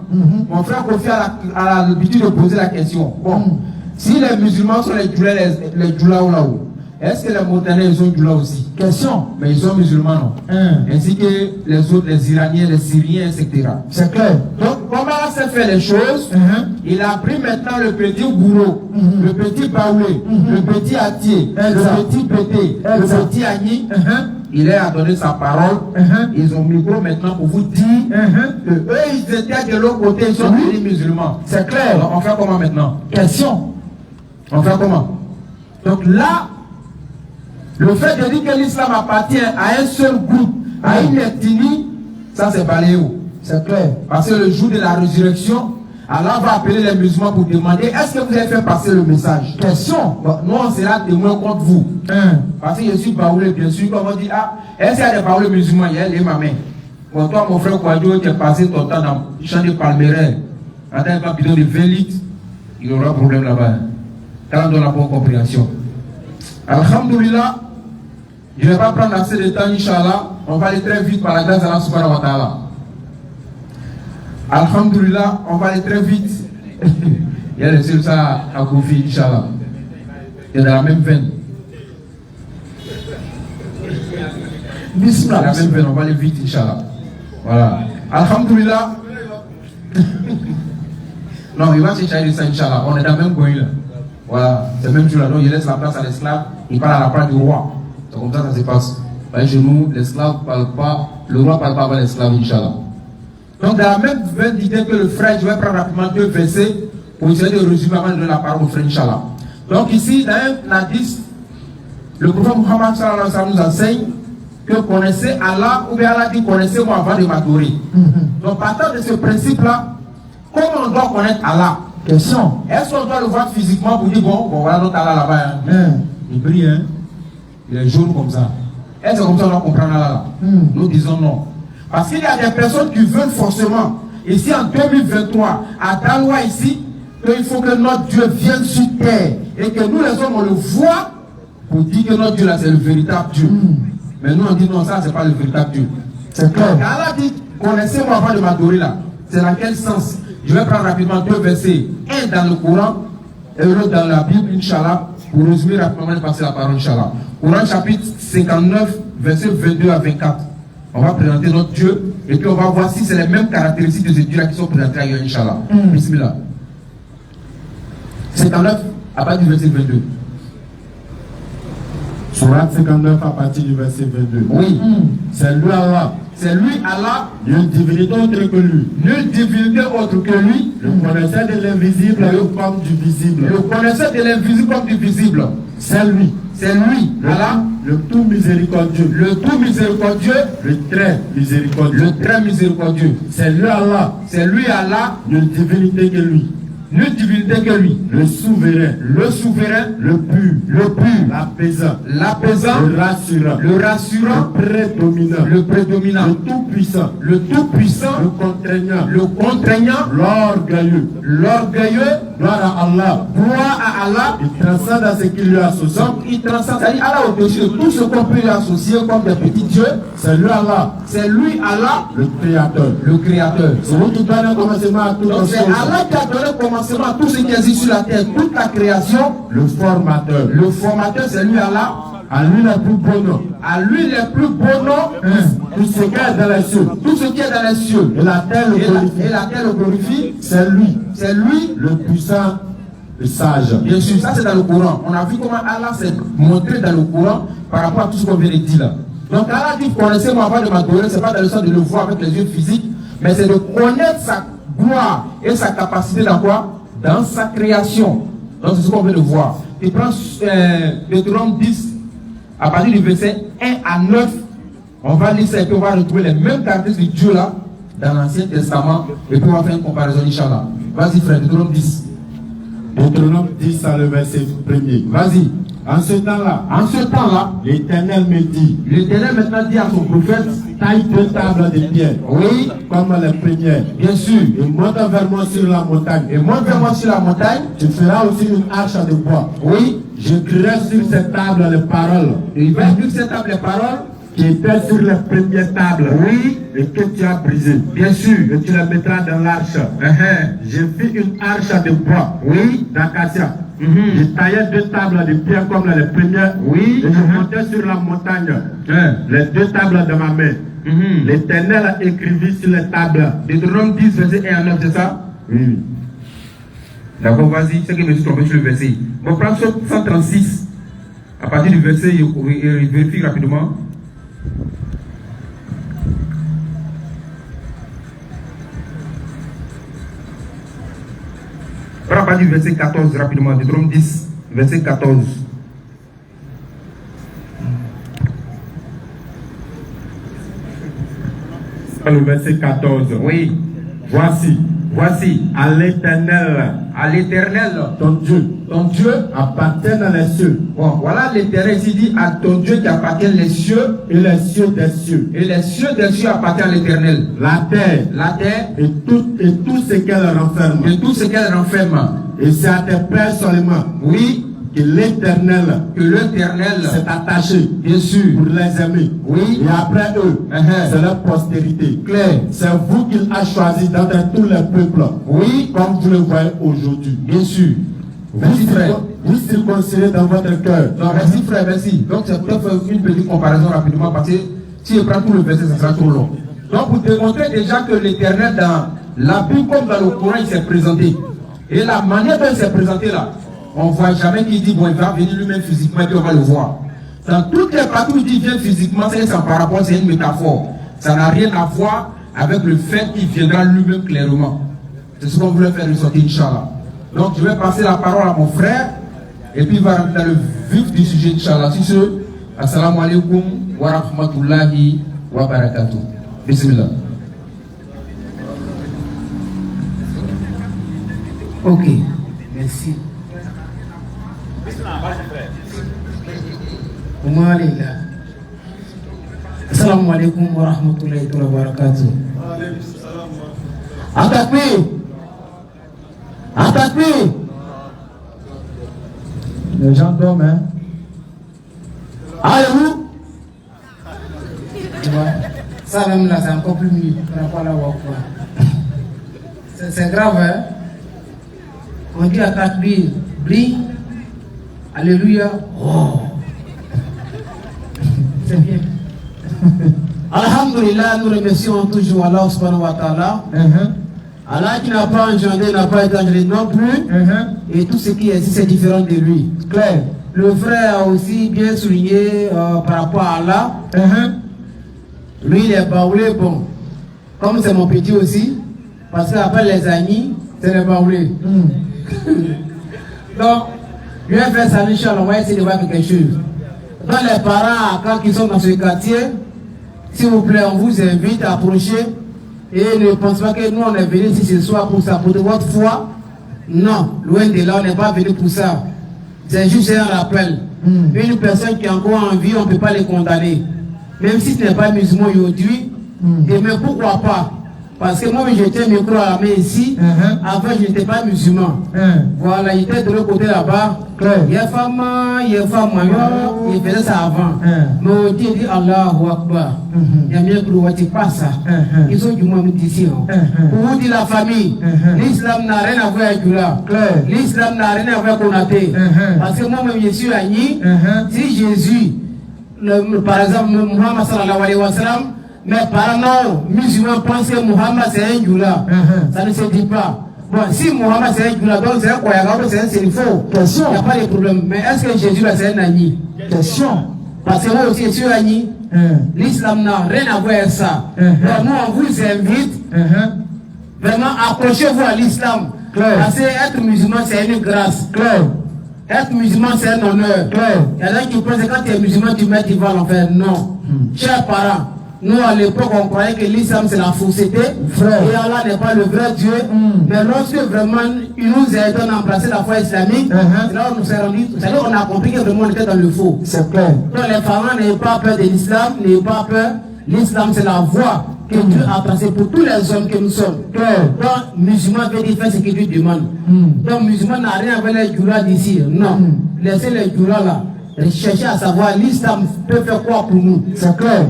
Mon frère Kofi a l'habitude de poser la question. Bon, si les musulmans sont les Djoula là-haut, est-ce que les Montanais ils sont Djoula aussi? Question. Mais ils sont musulmans non. Ainsi que les autres, les Iraniens, les Syriens, etc. C'est clair. Donc comment on s'est fait les choses? Il a pris maintenant le petit Gouro, le petit Baoulé, le petit Atié, le petit Pété, le petit Agni. Il a donné sa parole. Ils ont micro maintenant pour vous dire que eux ils étaient de l'autre côté, ils sont devenus musulmans. C'est clair. Donc, on fait comment maintenant? Question. On fait comment? Donc là, le fait de dire que l'islam appartient à un seul groupe, à une ethnie, ça c'est balayé. C'est clair. Parce que le jour de la résurrection, Allah va appeler les musulmans pour demander est-ce que vous avez fait passer le message? Question. Bon, nous on sera témoins contre vous. Parce que je suis baoulé, bien sûr, comme on dit, est-ce qu'il y a des baoulés musulmans? Il y a les mamans. Bon, toi, mon frère Kwadjo, tu as passé ton temps dans le champ de palmeraie, dans un papillon de 20 litres, il y aura un problème là-bas. Quand on donne la bonne compréhension. Alhamdulillah. Je ne vais pas prendre assez de temps, Inch'Allah. On va aller très vite par la grâce d'Allah subhanahu wa ta'ala. Alhamdulillah, on va aller très vite. Il y a laissé ça à Kofi, Inch'Allah. Il est dans la même veine. Bismillah. Dans la même veine, on va aller vite, Inch'Allah. Voilà. Alhamdulillah. Non, il va se charger de ça, Inch'Allah. On est dans le même coin là. Voilà. C'est le même jour là. Donc, il laisse la place à l'esclave. Il parle à la place du roi. C'est comme ça que ça se passe. Voyez, chez nous, l'esclave ne parle pas, le roi ne parle pas avec l'esclave, Inch'Allah. Donc, dans la même veine d'idée que le frère, je vais prendre rapidement 2 versets pour essayer de résumer avant de donner la parole au frère, Inch'Allah. Donc, ici, dans un hadith, le prophète Muhammad sallallahu alayhi wa sallam nous enseigne que connaissez Allah, ou bien Allah dit connaissez-moi avant de m'adorer. Donc, partant de ce principe-là, comment on doit connaître Allah? Question. Est-ce qu'on doit le voir physiquement pour dire bon voilà notre Allah là-bas, hein? Il brille, hein? Il est jaune comme ça. Est-ce que comme ça on doit comprendre Allah? Nous disons non. Parce qu'il y a des personnes qui veulent forcément, ici en 2023, à Daloa ici, qu'il faut que notre Dieu vienne sur terre et que nous les hommes on le voit pour dire que notre Dieu là c'est le véritable Dieu. Mais nous on dit non, ça c'est pas le véritable Dieu. C'est clair. Quand Allah dit connaissez-moi avant de m'adorer là, c'est dans quel sens? Je vais prendre rapidement deux versets, un dans le Coran et l'autre dans la Bible, Inch'Allah, pour résumer rapidement et passer la parole, Inch'Allah. Coran chapitre 59, versets 22 à 24. On va présenter notre Dieu et puis on va voir si c'est les mêmes caractéristiques de ce Dieu-là qui sont présentées ailleurs, Inch'Allah. Bismillah. 59 à partir du verset 22. Sourate 59 à partir du verset 22. Oui. C'est lui Allah. C'est lui Allah. Nulle divinité autre que lui. Nulle divinité autre que lui. Le connaisseur de l'invisible comme du visible. Le connaisseur de l'invisible comme du visible. C'est lui. C'est lui, Allah, le tout miséricordieux. Le tout miséricordieux. Le très miséricordieux. Le très miséricordieux. C'est lui Allah. C'est lui Allah. Nulle divinité que lui. Nulle divinité que lui. Le souverain. Le souverain. Le pur. Le pur. L'apaisant. L'apaisant. Le rassurant. Le rassurant. Le prédominant. Le prédominant. Le tout-puissant. Le tout-puissant. Le contraignant. Le contraignant. L'orgueilleux. L'orgueilleux. Gloire à Allah. Gloire à Allah. Il transcende à ce qu'il lui associe. Donc il transcende. C'est-à-dire Allah au-dessus de tout ce qu'on peut lui associer comme des petits dieux. C'est lui Allah. C'est lui Allah. Le créateur. Le créateur. C'est lui qui donne un commencement à toutes les Donc c'est choses. Allah qui a donné commencement à tout ce qui existe sur la terre, toute la création. Le formateur. Le formateur, c'est lui Allah. À lui le plus beau nom. À lui les plus beaux noms. Tout ce qui est dans les cieux. Tout ce qui est dans les cieux. Et la terre le glorifie. Et la terre le glorifie. C'est lui. C'est lui. Le puissant. Le sage. Bien sûr, ça c'est dans le Coran. On a vu comment Allah s'est montré dans le Coran par rapport à tout ce qu'on vient de dire là. Donc Allah dit connaissez-moi avant de m'adorer, c'est pas dans le sens de le voir avec les yeux physiques, mais c'est de connaître sa gloire et sa capacité dans quoi? Dans sa création. Donc c'est ce qu'on vient de voir. Il prend Deutéronome 10, à partir du verset 1 à 9, on va lire ça et puis on va retrouver les mêmes caractéristiques de Dieu là, dans l'Ancien Testament, et puis on va faire une comparaison, Inch'Allah. Vas-y frère, Deutéronome 10. Deutéronome 10 à le verset 1er. Vas-y. En ce temps-là, l'Éternel me dit, l'Éternel maintenant dit à son prophète, taille 2 tables de pierre, oui, comme les premières, bien sûr, et monte vers moi sur la montagne. Et monte vers moi sur la montagne. Tu feras aussi une arche de bois. Oui. J'écrirai sur cette table les paroles. Et il va écrire sur cette table les paroles qui étaient sur les premières tables. Oui. Et que tu as brisées. Bien sûr. Et tu les mettras dans l'arche. J'ai fait une arche de bois. Oui. D'acacia. Je taillais 2 tables de pierre comme les premières. Oui. Et je montais sur la montagne. Les 2 tables de ma main. L'Éternel écrivit sur les tables. Deutéronome 10, verset 1 à 9, c'est ça? Oui. D'accord, vas-y, c'est que je me suis trompé sur le verset. On prend 136. À partir du verset, il vérifie rapidement. Prends à partir du verset 14 rapidement. Deutéronome 10, verset 14. Le verset 14. Oui. Voici, à l'Éternel, ton Dieu appartiennent les cieux. Bon, voilà l'Éternel ici dit à ton Dieu qui appartient les cieux et les cieux des cieux. Et les cieux des cieux appartiennent à l'Éternel. La terre et tout ce qu'elle renferme. Et tout ce qu'elle renferme. Et c'est à tes pères seulement. Oui. Que l'Éternel s'est attaché, bien sûr, pour les aimer. Oui. Et après eux, c'est leur postérité. Claire. C'est vous qu'il a choisi d'entre tous les peuples. Oui. Comme vous le voyez aujourd'hui. Bien sûr. Merci frère. Vous circoncirez dans votre cœur. Merci frère, merci. Donc c'est peut-être une petite comparaison rapidement parce que si je prends tout le verset, ça sera trop long. Donc pour démontrer déjà que l'Éternel dans la Bible comme dans le Coran il s'est présenté. Et la manière dont il s'est présenté là, on ne voit jamais qu'il dit, bon, il va venir lui-même physiquement et puis on va le voir. Dans toutes les parties où il dit vient physiquement, c'est par rapport, c'est une métaphore. Ça n'a rien à voir avec le fait qu'il viendra lui-même clairement. C'est ce qu'on voulait faire ressortir, Inch'Allah. Donc je vais passer la parole à mon frère et puis il va rentrer dans le vif du sujet, Inch'Allah. Si ce, assalamu alaikum wa rahmatullahi wa barakatuh. Bismillah. Ok, merci. Assalamu alaikum wa rahmatullahi wa barakatuh. Attaquez. Les gens dorment, hein. Allez-vous. Ça même là, c'est encore plus mieux par rapport à la Wakwa. C'est grave, hein? On dit à Takbir, brille, alléluia, oh. C'est bien. Alhamdulillah, nous remercions toujours Allah subhanahu wa ta'ala. Allah qui n'a pas engendré, n'a pas été engendré non plus. Et tout ce qui existe est différent de lui. Claire. Le frère a aussi bien souligné par rapport à Allah. Lui, il est baoulé, bon. Comme c'est mon petit aussi, parce qu'après les amis, c'est le baoulé. Donc, lui a fait ça, Inch'Allah, on va essayer de voir quelque chose. Donc, les parents, quand ils sont dans ce quartier, s'il vous plaît, on vous invite à approcher. Et ne pensez pas que nous, on est venu ici ce soir pour ça, pour votre foi. Non, loin de là, on n'est pas venu pour ça. C'est juste un rappel. Une personne qui est encore en vie, on ne peut pas les condamner. Même si ce n'est pas musulman aujourd'hui, et même pourquoi pas? Parce que moi, j'étais micro à la main ici, avant je n'étais pas musulman. Voilà, il était de l'autre côté là-bas. Il y a femme, il faisait ça avant. Mais on dit Allahu Akbar. Il y a bien pour tu pas ça. Ils ont du moins d'ici. Pour vous dire la famille, l'islam n'a rien à voir avec là. L'islam n'a rien à voir avec Konaté. Parce que moi-même, je suis agni. Si Jésus, par exemple, Muhammad sallallahu alayhi wa sallam, mes parents musulmans pensent que Muhammad c'est un Djoula. Ça ne se dit pas. Bon, si Muhammad c'est un Djoula, donc c'est un Koyaga, c'est faux. Question. Il n'y a pas de problème. Mais est-ce que Jésus là c'est un Agni? Question. Parce que moi aussi je suis Agni. L'islam n'a rien à voir avec ça. Donc nous on vous invite. Vraiment accrochez-vous à l'islam. Parce que être musulman c'est une grâce. Être musulman c'est un honneur. Il y en a qui pensent que quand tu es musulman tu mets tu vas l'enfer. Non. Chers parents. Nous, à l'époque, on croyait que l'islam, c'est la fausseté. Et Allah n'est pas le vrai Dieu. Mais lorsque vraiment, il nous a aidé à embrasser la foi islamique, c'est là où nous s'est rendu. C'est-à-dire qu'on a compris que vraiment on était dans le faux. C'est clair. Donc, les parents n'ayez pas peur de l'islam, n'ayez pas peur. L'islam, c'est la voie que Dieu a tracée pour tous les hommes que nous sommes. Donc, musulman veut dire faire ce que Dieu demande. Donc, musulman n'a rien avec les djoulas d'ici. Non. Laissez les djoulas là. Cherchez à savoir l'islam peut faire quoi pour nous. C'est clair.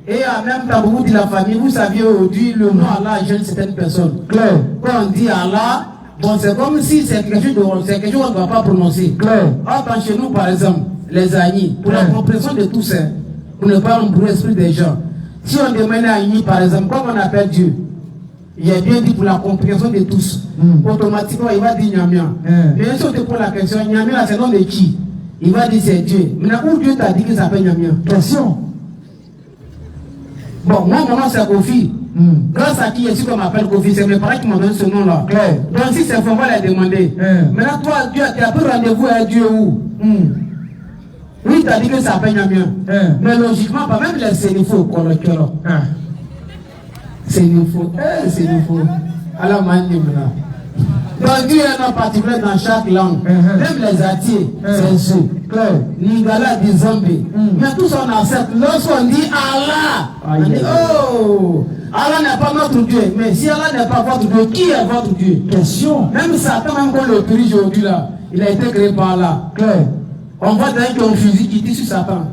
Et en même temps, vous dites la famille, vous saviez aujourd'hui le nom Allah gêne certaines personnes. Quand on dit Allah, bon, c'est comme si c'est quelque chose qu'on ne doit pas prononcer. Or, quand chez nous, par exemple, les amis, pour la compréhension de tous, pour ne pas embrouiller l'esprit des gens, si on demande à Agni, par exemple, comme on appelle Dieu, il est bien dit pour la compréhension de tous, automatiquement, il va dire Nyamia. Mais si on te pose la question, Nyamia, c'est le nom de qui? Il va dire c'est Dieu. Maintenant, où Dieu t'a dit qu'il s'appelle Nyamia? Question. Bon, moi, mon nom c'est Kofi. Grâce à qui je suis qu'on m'appelle Kofi, c'est mes parents qui m'ont donné ce nom-là. Donc, si c'est faux, on va les demander. Maintenant, toi, Dieu, tu as pris rendez-vous avec Dieu où? Oui, tu as dit que ça s'appelle Nyamia. Mais logiquement, pas même les sénifaux, Sénifaux. Sénifaux. Alors, maintenant. Donc, Dieu est un nom particulier dans chaque langue. Même les Atiers, c'est sûr. Lingala dit Zambé. Mais tout ça on accepte. Lorsqu'on dit Allah, on dit oh, Allah n'est pas notre Dieu. Mais si Allah n'est pas votre Dieu, qui est votre Dieu? Question. Même Satan, même qu'on le dirige aujourd'hui là, il a été créé par Allah. On voit des gens qui ont fusil qui tire sur Satan.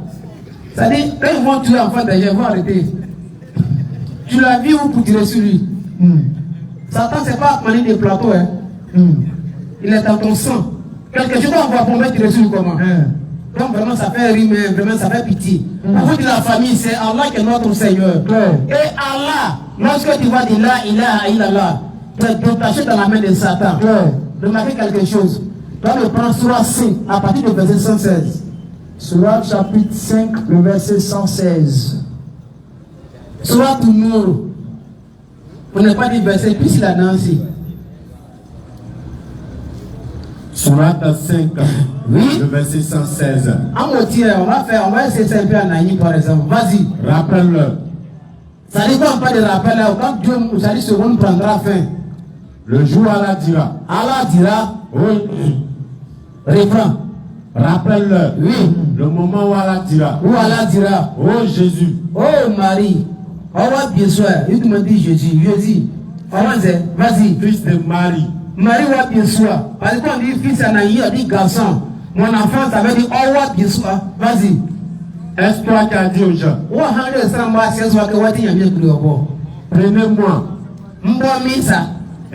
C'est-à-dire, quand ils vont tuer enfant des gens, ils vont arrêter. Tu l'as vu où pour tirer sur lui? Satan, c'est pas à des plateaux. Il est dans ton sang. Quelque chose qu'on va pour tirer sur lui comment? Donc vraiment ça fait rime, vraiment ça fait pitié. Pour vous dire la famille, c'est Allah qui est notre Seigneur. Et Allah, lorsque tu vas dire la ilaha illallah, tu es détaché dans la main de Satan. Remarquez quelque chose. Tu vas me prendre Surah 5 à partir du verset 116. Surah chapitre 5, le verset 116. Surah Tunur. On n'est pas dit verset, puis il a Nancy. Surat 5, oui? Le verset 116. On va essayer ça un peu en Aïni par exemple. Vas-y. Rappelle-le. Ça dit quoi, on parle de rappel là, quand Dieu, ça dit seconde prendra fin. Le jour Allah dira. Allah dira. Oui. Reprends. Rappelle-le. Oui. Le moment où Allah dira. Où Allah dira. Oh Jésus. Oh Marie. Oh bien sûr. Il me dit Jésus. Jésus. Vas-y. Fils de Marie. Marie va bien sûr. Parce qu'on dit fils Anaïe, on dit garçon. Mon enfant, ça veut dire oh bien sûr. Vas-y. Est-ce toi qui as dit aux gens, prenez-moi,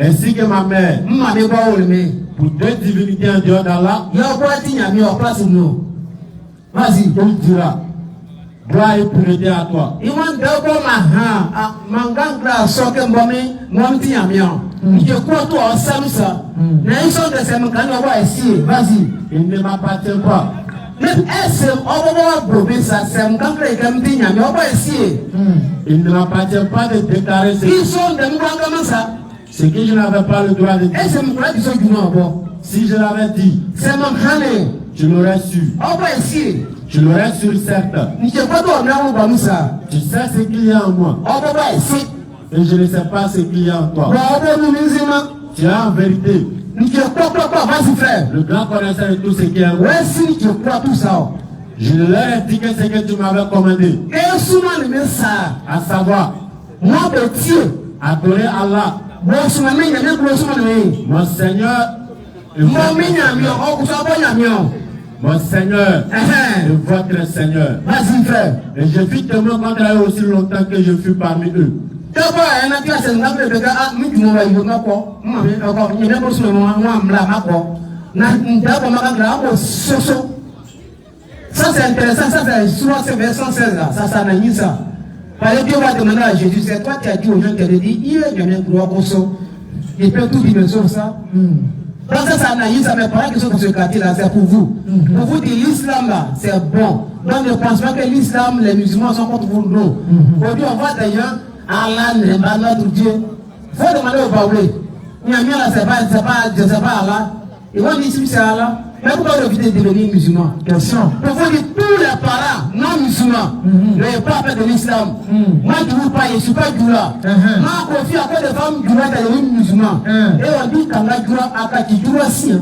ainsi que ma mère, pour deux divinités en dehors d'Allah? Vas-y, Donc dira, gloire et pureté à toi. Vas-y. Il ne m'appartient pas. Il ne m'appartient pas de déclarer ce que je n'avais pas le droit de dire. Si je l'avais dit, tu l'aurais su. Tu l'aurais su, certes. Tu sais ce qu'il y a en moi. Et je ne sais pas ce qu'il y a en toi. Tu as en vérité le grand connaisseur de tout ce qui est en moi. Je leur ai dit que ce que tu m'avais commandé, à savoir adorer Allah, mon Seigneur et mon Seigneur et votre Seigneur. Vas-y, frère. Et je fus témoin contre eux aussi longtemps que je fus parmi eux. Ça c'est intéressant, ça c'est souvent c'est verset 16 là, ça s'analyse ça. Parce que Dieu va demander à Jésus, c'est toi qui as dit aux gens qui avaient dit, il y a un gros bosso. Il peut tout dimension ça. Donc ça analyse ça, mais pas que ce quartier là, c'est pour vous. Pour vous dire l'islam là, c'est bon. Donc ne pense pas que l'islam, les musulmans sont contre vous, non. Aujourd'hui on voit d'ailleurs, Allah n'est pas notre Dieu. Il faut demander au Baoulé. Il y a mieux là, c'est pas Allah. Et on dit si c'est Allah. Mais pourquoi vous devez devenir musulman? Question. Pour vous dire tous les parents non musulmans ne sont pas fait de l'islam. Moi je ne veux pas, je ne suis pas Djoula. Moi je confie à quoi des femmes Djoula devenir musulmans. Et on dit Kanga Djoula, Akaki Djoula si.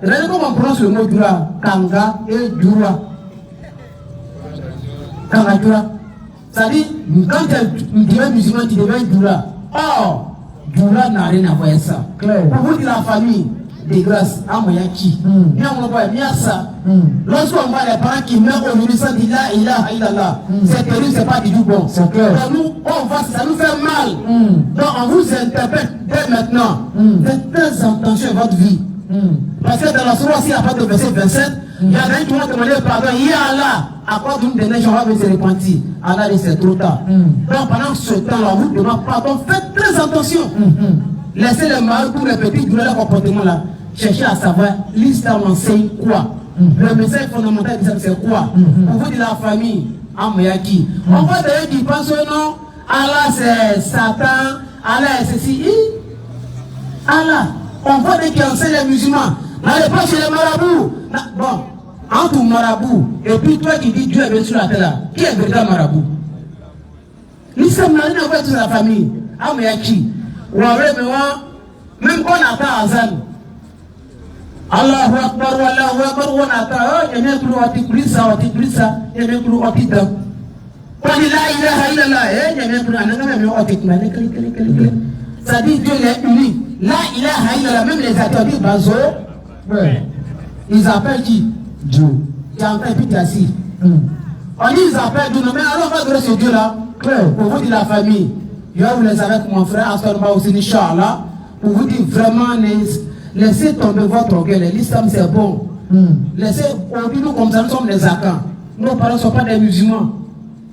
Regardez comment on prononce le mot Djoula. Kanga et Djoula. Kanga Djoula. Ça dit, quand tu deviens musulman, tu deviens Djoula. Or, Djoula n'a rien à voir avec ça. Pour vous dire la famille de grâce, à Moyaki. Lorsqu'on voit les parents qui meurent aujourd'hui sans dire la ilaha illallah, c'est terrible, c'est pas du tout bon. Donc nous, on voit ça nous fait mal. Donc on vous interpelle dès maintenant. Faites très attention à votre vie. Parce que dans la sourate, s'il n'y a pas de verset 27, il y a un qui va demander pardon. Ya Allah, à quoi vous me donnez, j'en vais se repentir. Allah dit c'est trop tard. Donc pendant ce temps-là, vous demandez pardon, faites très attention. Laissez les maris pour les petits douleurs de comportement là. Cherchez à savoir l'islam enseigne quoi. Le message fondamental de l'islam c'est quoi. Pour vous de la famille, Amoyaki. On voit d'ailleurs qui pensent non, Allah c'est Satan, Allah c'est ceci. Allah, on voit des qui enseignent les musulmans. N'allez pas chez les marabouts. Bon, entre marabout et puis toi qui dis Dieu est venu sur la terre là, qui est le véritable marabout? L'islam n'a rien à voir avec toute la famille. Amoyaki. Même quand on attend Azan, Allahu Akbar, Wallahu Akbar, on attend, il y a même plus ça, il y a même plus on dit la ilaha illallah, il y a même plus ça dit Dieu est unique. La ilaha illallah, même les attendus bazo, ils appellent qui? Dieu. Qui entend puis assis. On dit ils appellent Dieu, mais alors on va adorer ce Dieu là, pour vous dire la famille. Je vais vous laisser avec mon frère Astorma aussi, Inch'Allah, pour vous dire vraiment, laissez tomber votre gueule. L'islam c'est bon. Laissez, on dit nous comme ça, nous sommes des Akans. Nos parents ne sont pas des musulmans.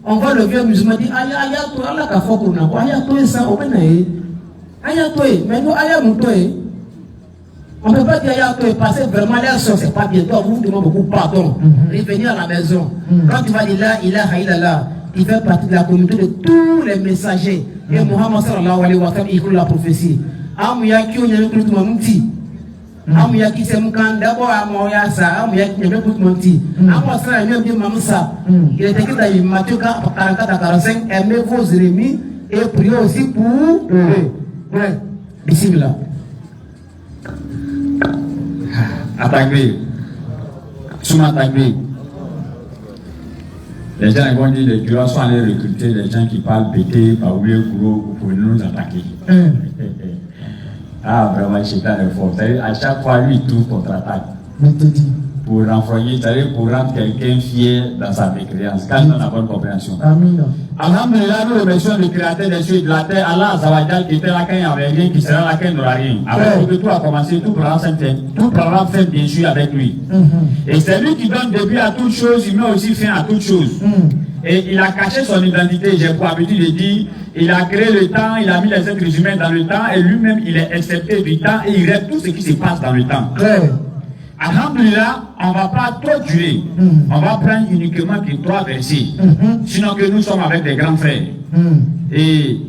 On voit le vieux musulman dire Aya toi, Allah ka foko na ko, Aya toi ça, on Aya toi, mais nous Aya moutoe. On ne peut pas dire Aya toi, parce que vraiment l'air c'est pas bien. Donc vous demandez beaucoup pardon. Revenir à la maison. Quand tu vas dire la ilaha illallah, il fait partie de la communauté de tous les messagers. Et Muhammad sallallahu alayhi wa sallam, il écoute la prophétie. Amuyaki, on y a un truc mouti. Amuyaki, c'est mon camp d'abord à Moyasa. Amuyaki, il y a un truc mouti. Amuyasa, il y a un truc mamsa. Il est écrit dans Matthieu 44 à 45. Aimez vos ennemis et priez aussi pour eux. Ouais. Bismillah. Attaqué. Sous-attaqué. Les gens vont dire les tueurs sont allés recruter des gens qui parlent pété, Baoulé, Kouro, pour nous attaquer. Ah, vraiment, c'est un effort. À chaque fois, lui, il trouve contre-attaque. pour renfroyer, c'est-à-dire pour rendre quelqu'un fier dans sa mécréance, quand on a la bonne compréhension. Amen. Alhamdulillah, nous remercions le créateur des cieux et de la terre, Allah Azawajal, qui était là quand il n'y avait rien, qui sera là quand il n'y aura rien. Avec que tout a commencé, tout programme fait bien sûr avec lui. Et c'est lui qui donne début à toute chose, il met aussi fin à toute chose. Et il a caché son identité, j'ai pour habitude de dire, il a créé le temps, il a mis les êtres humains dans le temps, et lui-même il est excepté du temps, et il règle tout ce qui se passe dans le temps. Alhamdulillah, on ne va pas trop durer. On va prendre uniquement que 3 versets. Sinon que nous sommes avec des grands frères. Et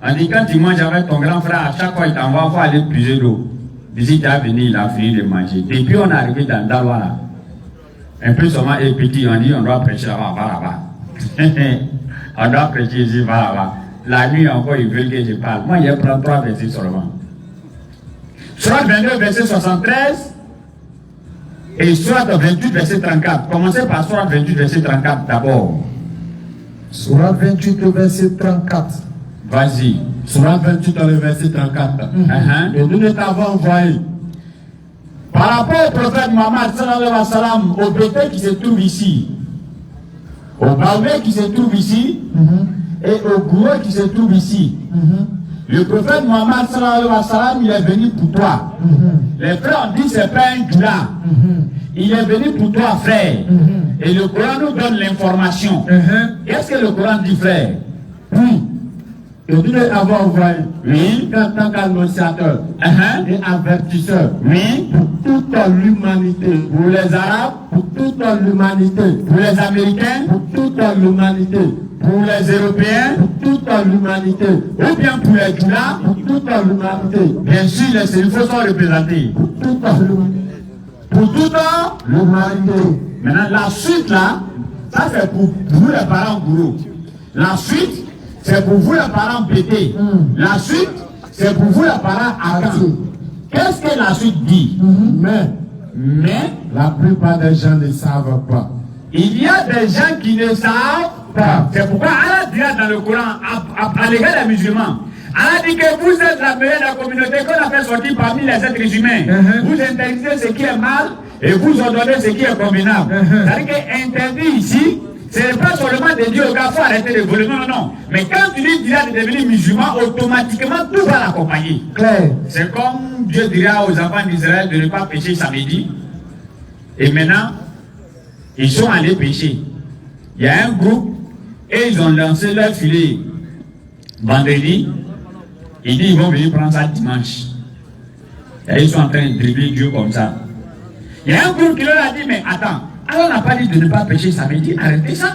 on dit quand tu manges avec ton grand frère, à chaque fois il t'envoie, il faut aller puiser l'eau. D'ici tu as venu, il a fini de manger. Depuis on est arrivé dans Dalwala. Un peu seulement et petit, on dit on doit prêcher là-bas, va là-bas. On doit prêcher ici, va là-bas. La nuit encore, ils veulent que je parle. Moi, je prends 3 versets seulement. Surat 22, verset 73. Et Surat 28, verset 34. Commencez par Surat 28, verset 34 d'abord. Surat 28, verset 34. Vas-y. Surat 28, le verset 34. Et nous ne t'avons envoyé. Par rapport au prophète Muhammad, sallallahu alayhi wa sallam, au bétail qui se trouve ici, au baoué qui se trouve ici, et au gourou qui se trouve ici. Le prophète Muhammad, sallallahu alayhi wa sallam, il est venu pour toi. Les frères ont dit c'est pas un djoula. Il est venu pour toi, frère. Et le Coran nous donne l'information. Qu'est-ce que le Coran dit, frère? Oui. Et nous l'avons envoyé. Oui. En tant qu'annonciateur et avertisseur. Oui. Pour toute l'humanité. Pour les Arabes. Pour toute l'humanité. Pour les Américains. Pour toute l'humanité. Pour les Européens. Pour toute l'humanité. Ou bien pour les Djoula. Pour toute l'humanité. Bien sûr, les Sérifos sont représentés. Pour toute l'humanité. Pour toute l'humanité. Maintenant, la suite là, ça c'est pour vous les parents gourous. La suite, c'est pour vous les parents pétés. La suite, c'est pour vous les parents attends. Qu'est-ce que la suite dit? Mais la plupart des gens ne savent pas. Il y a des gens qui ne savent pas. C'est pourquoi Allah dira dans le Coran, à l'égard des musulmans, Allah dit que vous êtes la meilleure de la communauté qu'on a fait sortir parmi les êtres humains. Vous interdisez ce qui est mal et vous ordonnez ce qui est convenable. C'est-à-dire qu'interdit ici, ce n'est pas seulement de dire au gars, il faut arrêter de voler. Non, non, non. Mais quand tu dis déjà de devenir musulman, automatiquement tout va l'accompagner. C'est comme Dieu dira aux enfants d'Israël de ne pas pécher samedi. Et maintenant, ils sont allés pêcher. Il y a un groupe et ils ont lancé leur filet vendredi. Ils disent qu'ils vont venir prendre ça dimanche. Et ils sont en train de dribbler Dieu comme ça. Il y a un groupe qui leur a dit, mais attends, alors on n'a pas dit de ne pas pécher samedi, arrêtez ça.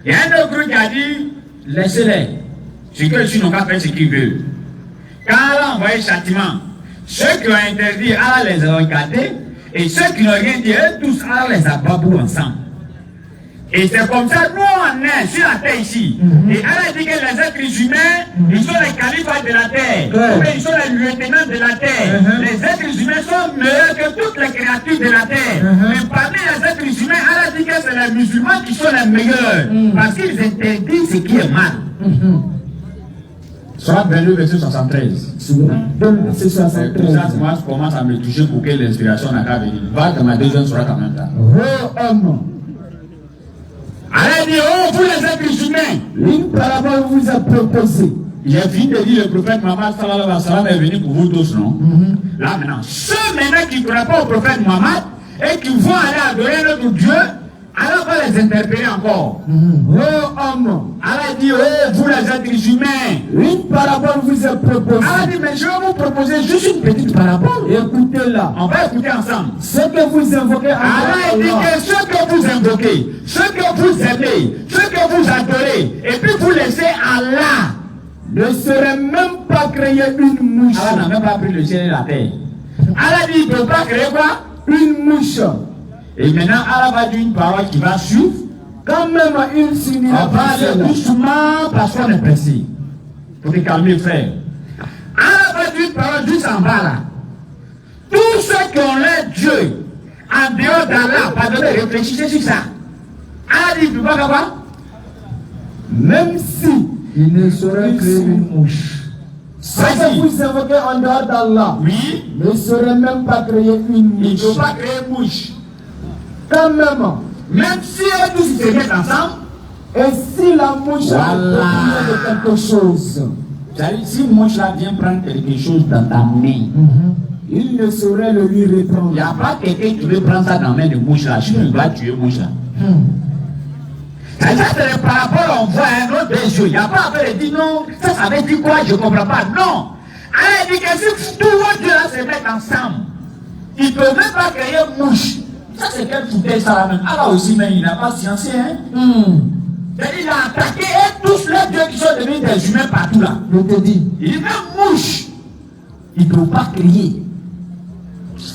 Il y a un autre groupe qui a dit, laissez-les. Ceux qui n'ont pas fait ce qu'ils veulent. Quand Allah a envoyé châtiment, ceux qui ont interdit, Allah les a regardés, et ceux qui n'ont rien dit, eux tous, Allah les a babou ensemble. Et c'est comme ça, nous on est sur la terre ici. Et Allah dit que les êtres humains, ils sont les califes de la terre. Ils sont les lieutenants de la terre. Les êtres humains sont meilleurs que toutes les créatures de la terre. Mais parmi les êtres humains, Allah dit que c'est les musulmans qui sont les meilleurs. Parce qu'ils interdisent ce qui est mal. Surat 22, verset 73. Verset 73. Ça, moi, je commence à me toucher pour que l'inspiration n'a qu'à venir. Va dans ma deuxième surat en même temps. Oh, homme. Allah dit, oh, vous les êtres humains, Une parabole vous a proposé. il est fini de dire le prophète Muhammad sallallahu alayhi wa sallam est venu pour vous tous, non? Là maintenant, ceux maintenant qui ne croient pas au prophète Muhammad et qui vont aller adorer notre Dieu, Allah va les interpeller encore. Oh homme. Allah dit, oh, vous les êtres humains. Une parabole vous est proposée. Allah dit, mais je vais vous proposer juste une petite parabole. Écoutez-la. On va écouter ensemble. Ce que vous invoquez Allah dit que ce que vous invoquez, ce que vous aimez, ce que vous adorez, et puis vous laissez Allah, ne serait même pas créé une mouche. Allah n'a même pas pris le ciel et la terre. Allah dit, il ne peut pas créer quoi? Une mouche. Et maintenant, Allah va dire une parole qui va suivre. Quand même il s'unira. On va aller doucement parce qu'on est pressé. Pour te calmer, frère. Allah va dire une parole juste en bas là. Tous ceux qui ont leur Dieu en dehors d'Allah, pardonnez, réfléchissez sur ça. Allah dit, il ne peut pas avoir. Même si Il ne saurait créer une mouche. ce que vous invoquez en dehors d'Allah Oui, ne serait même pas créé une il ne peut mouche. pas créer une mouche. quand même, même si eux tous se mettent ensemble, et si la mouche a de quelque chose, c'est-à-dire si mouche là vient prendre quelque chose dans ta main, il ne saurait le lui reprendre. il n'y a pas quelqu'un qui veut prendre ça dans la main de mouche là, sinon il va tuer mouche là. Ça, c'est par rapport, on voit un autre des jeux. Il n'y a pas à dire non, ça veut dire quoi, je ne comprends pas. Non. Elle dit que si tout le monde là se mettent ensemble, ils ne peuvent même pas créer mouche. Ça, c'est quel foutage ça là même. Alors aussi, mais il n'a pas sciencé, hein. C'est-à-dire, il a attaqué et tous les dieux qui sont devenus des humains partout là. Je te dis. Il dit même mouche, ils ne peuvent pas crier.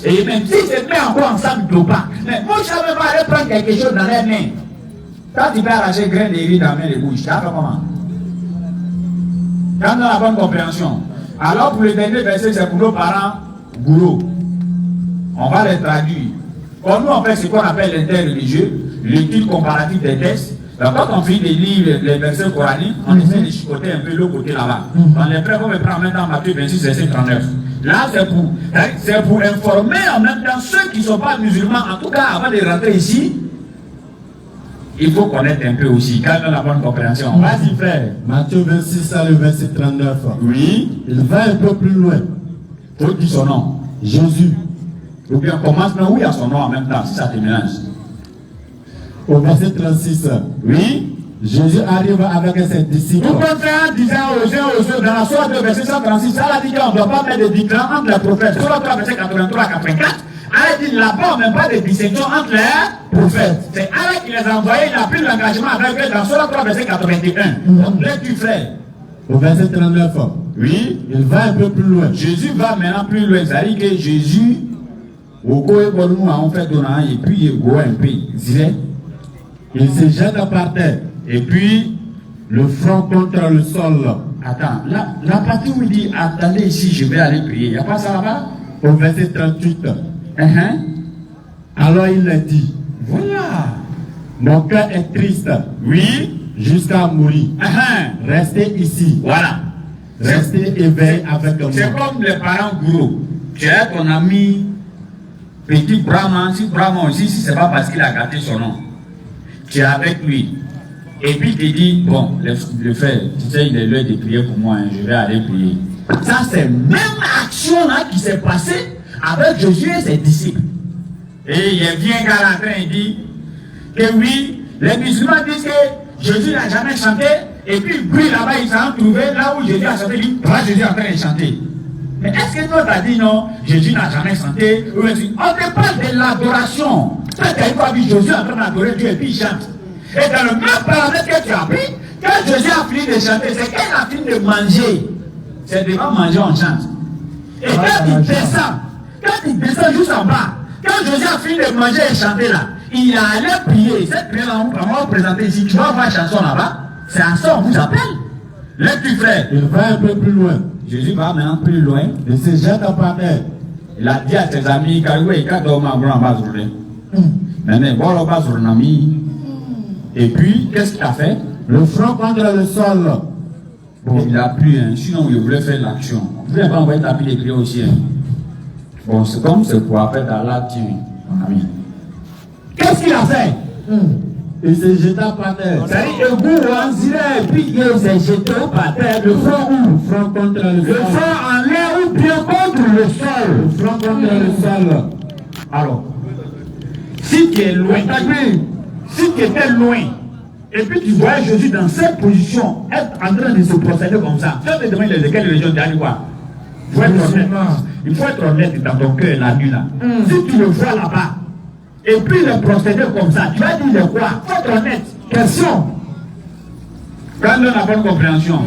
Et même s'ils se mettent encore ensemble, ils ne peuvent pas. Mais mouche, ça ne veut pas aller prendre quelque chose dans les mains. Quand tu vas arracher grain de riz dans la main de bouche, tu as fait comment? Quand on a la bonne compréhension. Alors pour le dernier verset, c'est pour nos parents gourou. On va les traduire. Comme nous, on fait ce qu'on appelle l'interreligieux, l'étude comparative des textes. Donc, quand on finit de lire les versets coraniques, on essaie de chicoter un peu l'autre côté là-bas. On les prend, on me prend en même temps Matthieu 26, verset 39. Là, c'est pour informer en même temps ceux qui ne sont pas musulmans, en tout cas avant de rentrer ici. Il faut connaître un peu aussi, quand on a la bonne compréhension. Vas-y, frère. Matthieu 26 à le verset 39. Oui. Il va un peu plus loin. Faut dire son nom. Jésus. Ou bien commence maintenant, oui, à son nom en même temps, si ça te mélange. Au verset 36. Oui. Jésus arrive avec ses disciples. Tout compte fait en disant aux uns, dans la sourate de verset 136, ça a dit qu'on ne doit pas mettre de différence entre les prophètes. Sur le verset 83 à 84. Allah dit là-bas, même pas de distinction entre les prophètes. C'est Allah qui les a envoyés, il a pris l'engagement avec eux dans Surah 3, verset 81. Donc, là, tu fais. Au verset 39. Oui. Il va un peu plus loin. Jésus va maintenant plus loin. C'est-à-dire que Jésus, au go et nous avons fait donner, et puis il go un peu. Il se jette par terre. Et puis, le front contre le sol. Attends, la partie où il dit, attendez ici, je vais aller prier. Il n'y a pas ça là-bas? Au verset 38. Alors il a dit, voilà, mon cœur est triste, oui, jusqu'à mourir. Restez ici. Voilà. Restez éveillés avec moi. C'est comme les parents gourous. Tu as ton ami petit Brahman, si Brahman aussi, si c'est pas parce qu'il a gâté son nom. Tu es avec lui. Et puis tu dis, bon, le frère, tu sais, il est l'heure de prier pour moi, hein, je vais aller prier. Ça, c'est la même action là qui s'est passée avec Jésus et ses disciples. Et il vient qu'à l'entrée, il dit que oui, les musulmans disent que Jésus n'a jamais chanté, et puis lui là-bas, ils s'en trouvé là où Jésus a chanté, il dit, voilà Jésus est en train de chanter. Mais est-ce que nous a dit non, Jésus n'a jamais chanté? On te parle de l'adoration. Tu n'as pas vu Jésus en train d'adorer Dieu et puis il chante. Et dans le même paramètre que tu as pris, quand Jésus a fini de chanter, c'est qu'il a fini de manger. C'est devant manger, on chante. Et quand il descend juste en bas, quand Jésus a fini de manger et chanter là, il a allé prier. Cette prière-là, on va vous présenter ici. Tu vas voir la chanson là-bas. C'est à ça on vous appelle. Lève-tu, frère. Il va un peu plus loin. Jésus va maintenant plus loin. Il se jette par terre. Il a dit à ses amis, et puis, qu'est-ce qu'il a fait? Le front contre le sol. Bon, il a plu, hein. Sinon il voulait faire l'action. Vous ne voulez pas envoyer tapis de prière aussi. Hein. Bon, c'est comme ce qu'on appelle dans l'acte, mon ami. Qu'est-ce qu'il a fait? Il s'est jeté par terre. C'est-à-dire, le goût, on dirait, et puis il s'est jeté par terre. Le front où? Le front contre le sol. Le front en l'air ou bien contre le sol? Le front contre le sol. Alors, si tu es loin, si tu étais loin, et puis tu voyais Jésus dans cette position, être en train de se procéder comme ça, tu te demandes lesquelles religions tu as dit quoi? Il faut être honnête dans ton cœur la nuit là. Si tu le vois là-bas, et puis le procéder comme ça, tu vas dire quoi? Il faut être honnête. Question. Quand on a la bonne compréhension,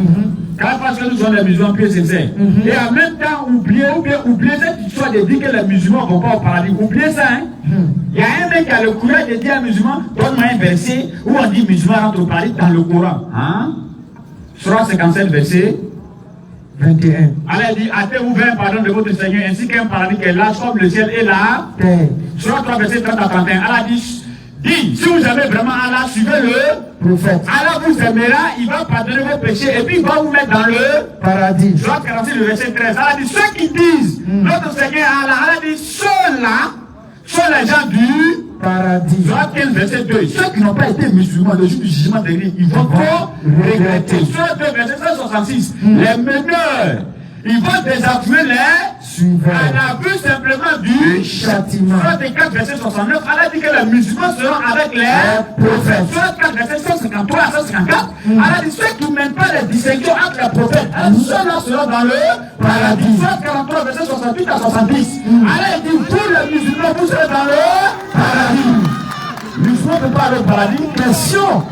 quand parce que nous sommes des musulmans pieux sincères, et en même temps oublier cette histoire de dire que les musulmans ne vont pas au paradis, oubliez ça, hein? Il y a un mec qui a le courage de dire à un musulman, donne-moi un verset où on dit musulman rentre au paradis dans le Coran. Hein? Surah 57, verset 21. Allah dit, hâtez-vous vers un pardon de votre Seigneur, ainsi qu'un paradis qui est large comme le ciel et la terre. Surah 3, verset 30 à 31. Allah dit, si vous aimez vraiment Allah, suivez le prophète. Allah vous aimera, il va pardonner vos péchés et puis il va vous mettre dans le paradis. Surah 46, le verset 13. Allah dit, ceux qui disent, notre Seigneur Allah, Allah dit, ceux-là sont les gens du paradis. Surat 15, verset 2. Ceux qui n'ont pas été musulmans, le jour du jugement dernier, ils vont regretter. Surat 2, verset 166. Les meneurs, ils vont désavouer les suivants à la vue simplement du châtiment. Surat 4, verset 69. Allah dit que les musulmans seront avec les prophètes. Surat 4, verset 153 à 154. Allah dit ceux qui ne mènent pas les distinctions entre les prophètes, ceux-là seront dans le paradis. Surat 43, verset 68 à 70. Allah dit pour les musulmans, vous serez dans le paradis. Les musulmans ne peuvent pas aller au paradis. Question.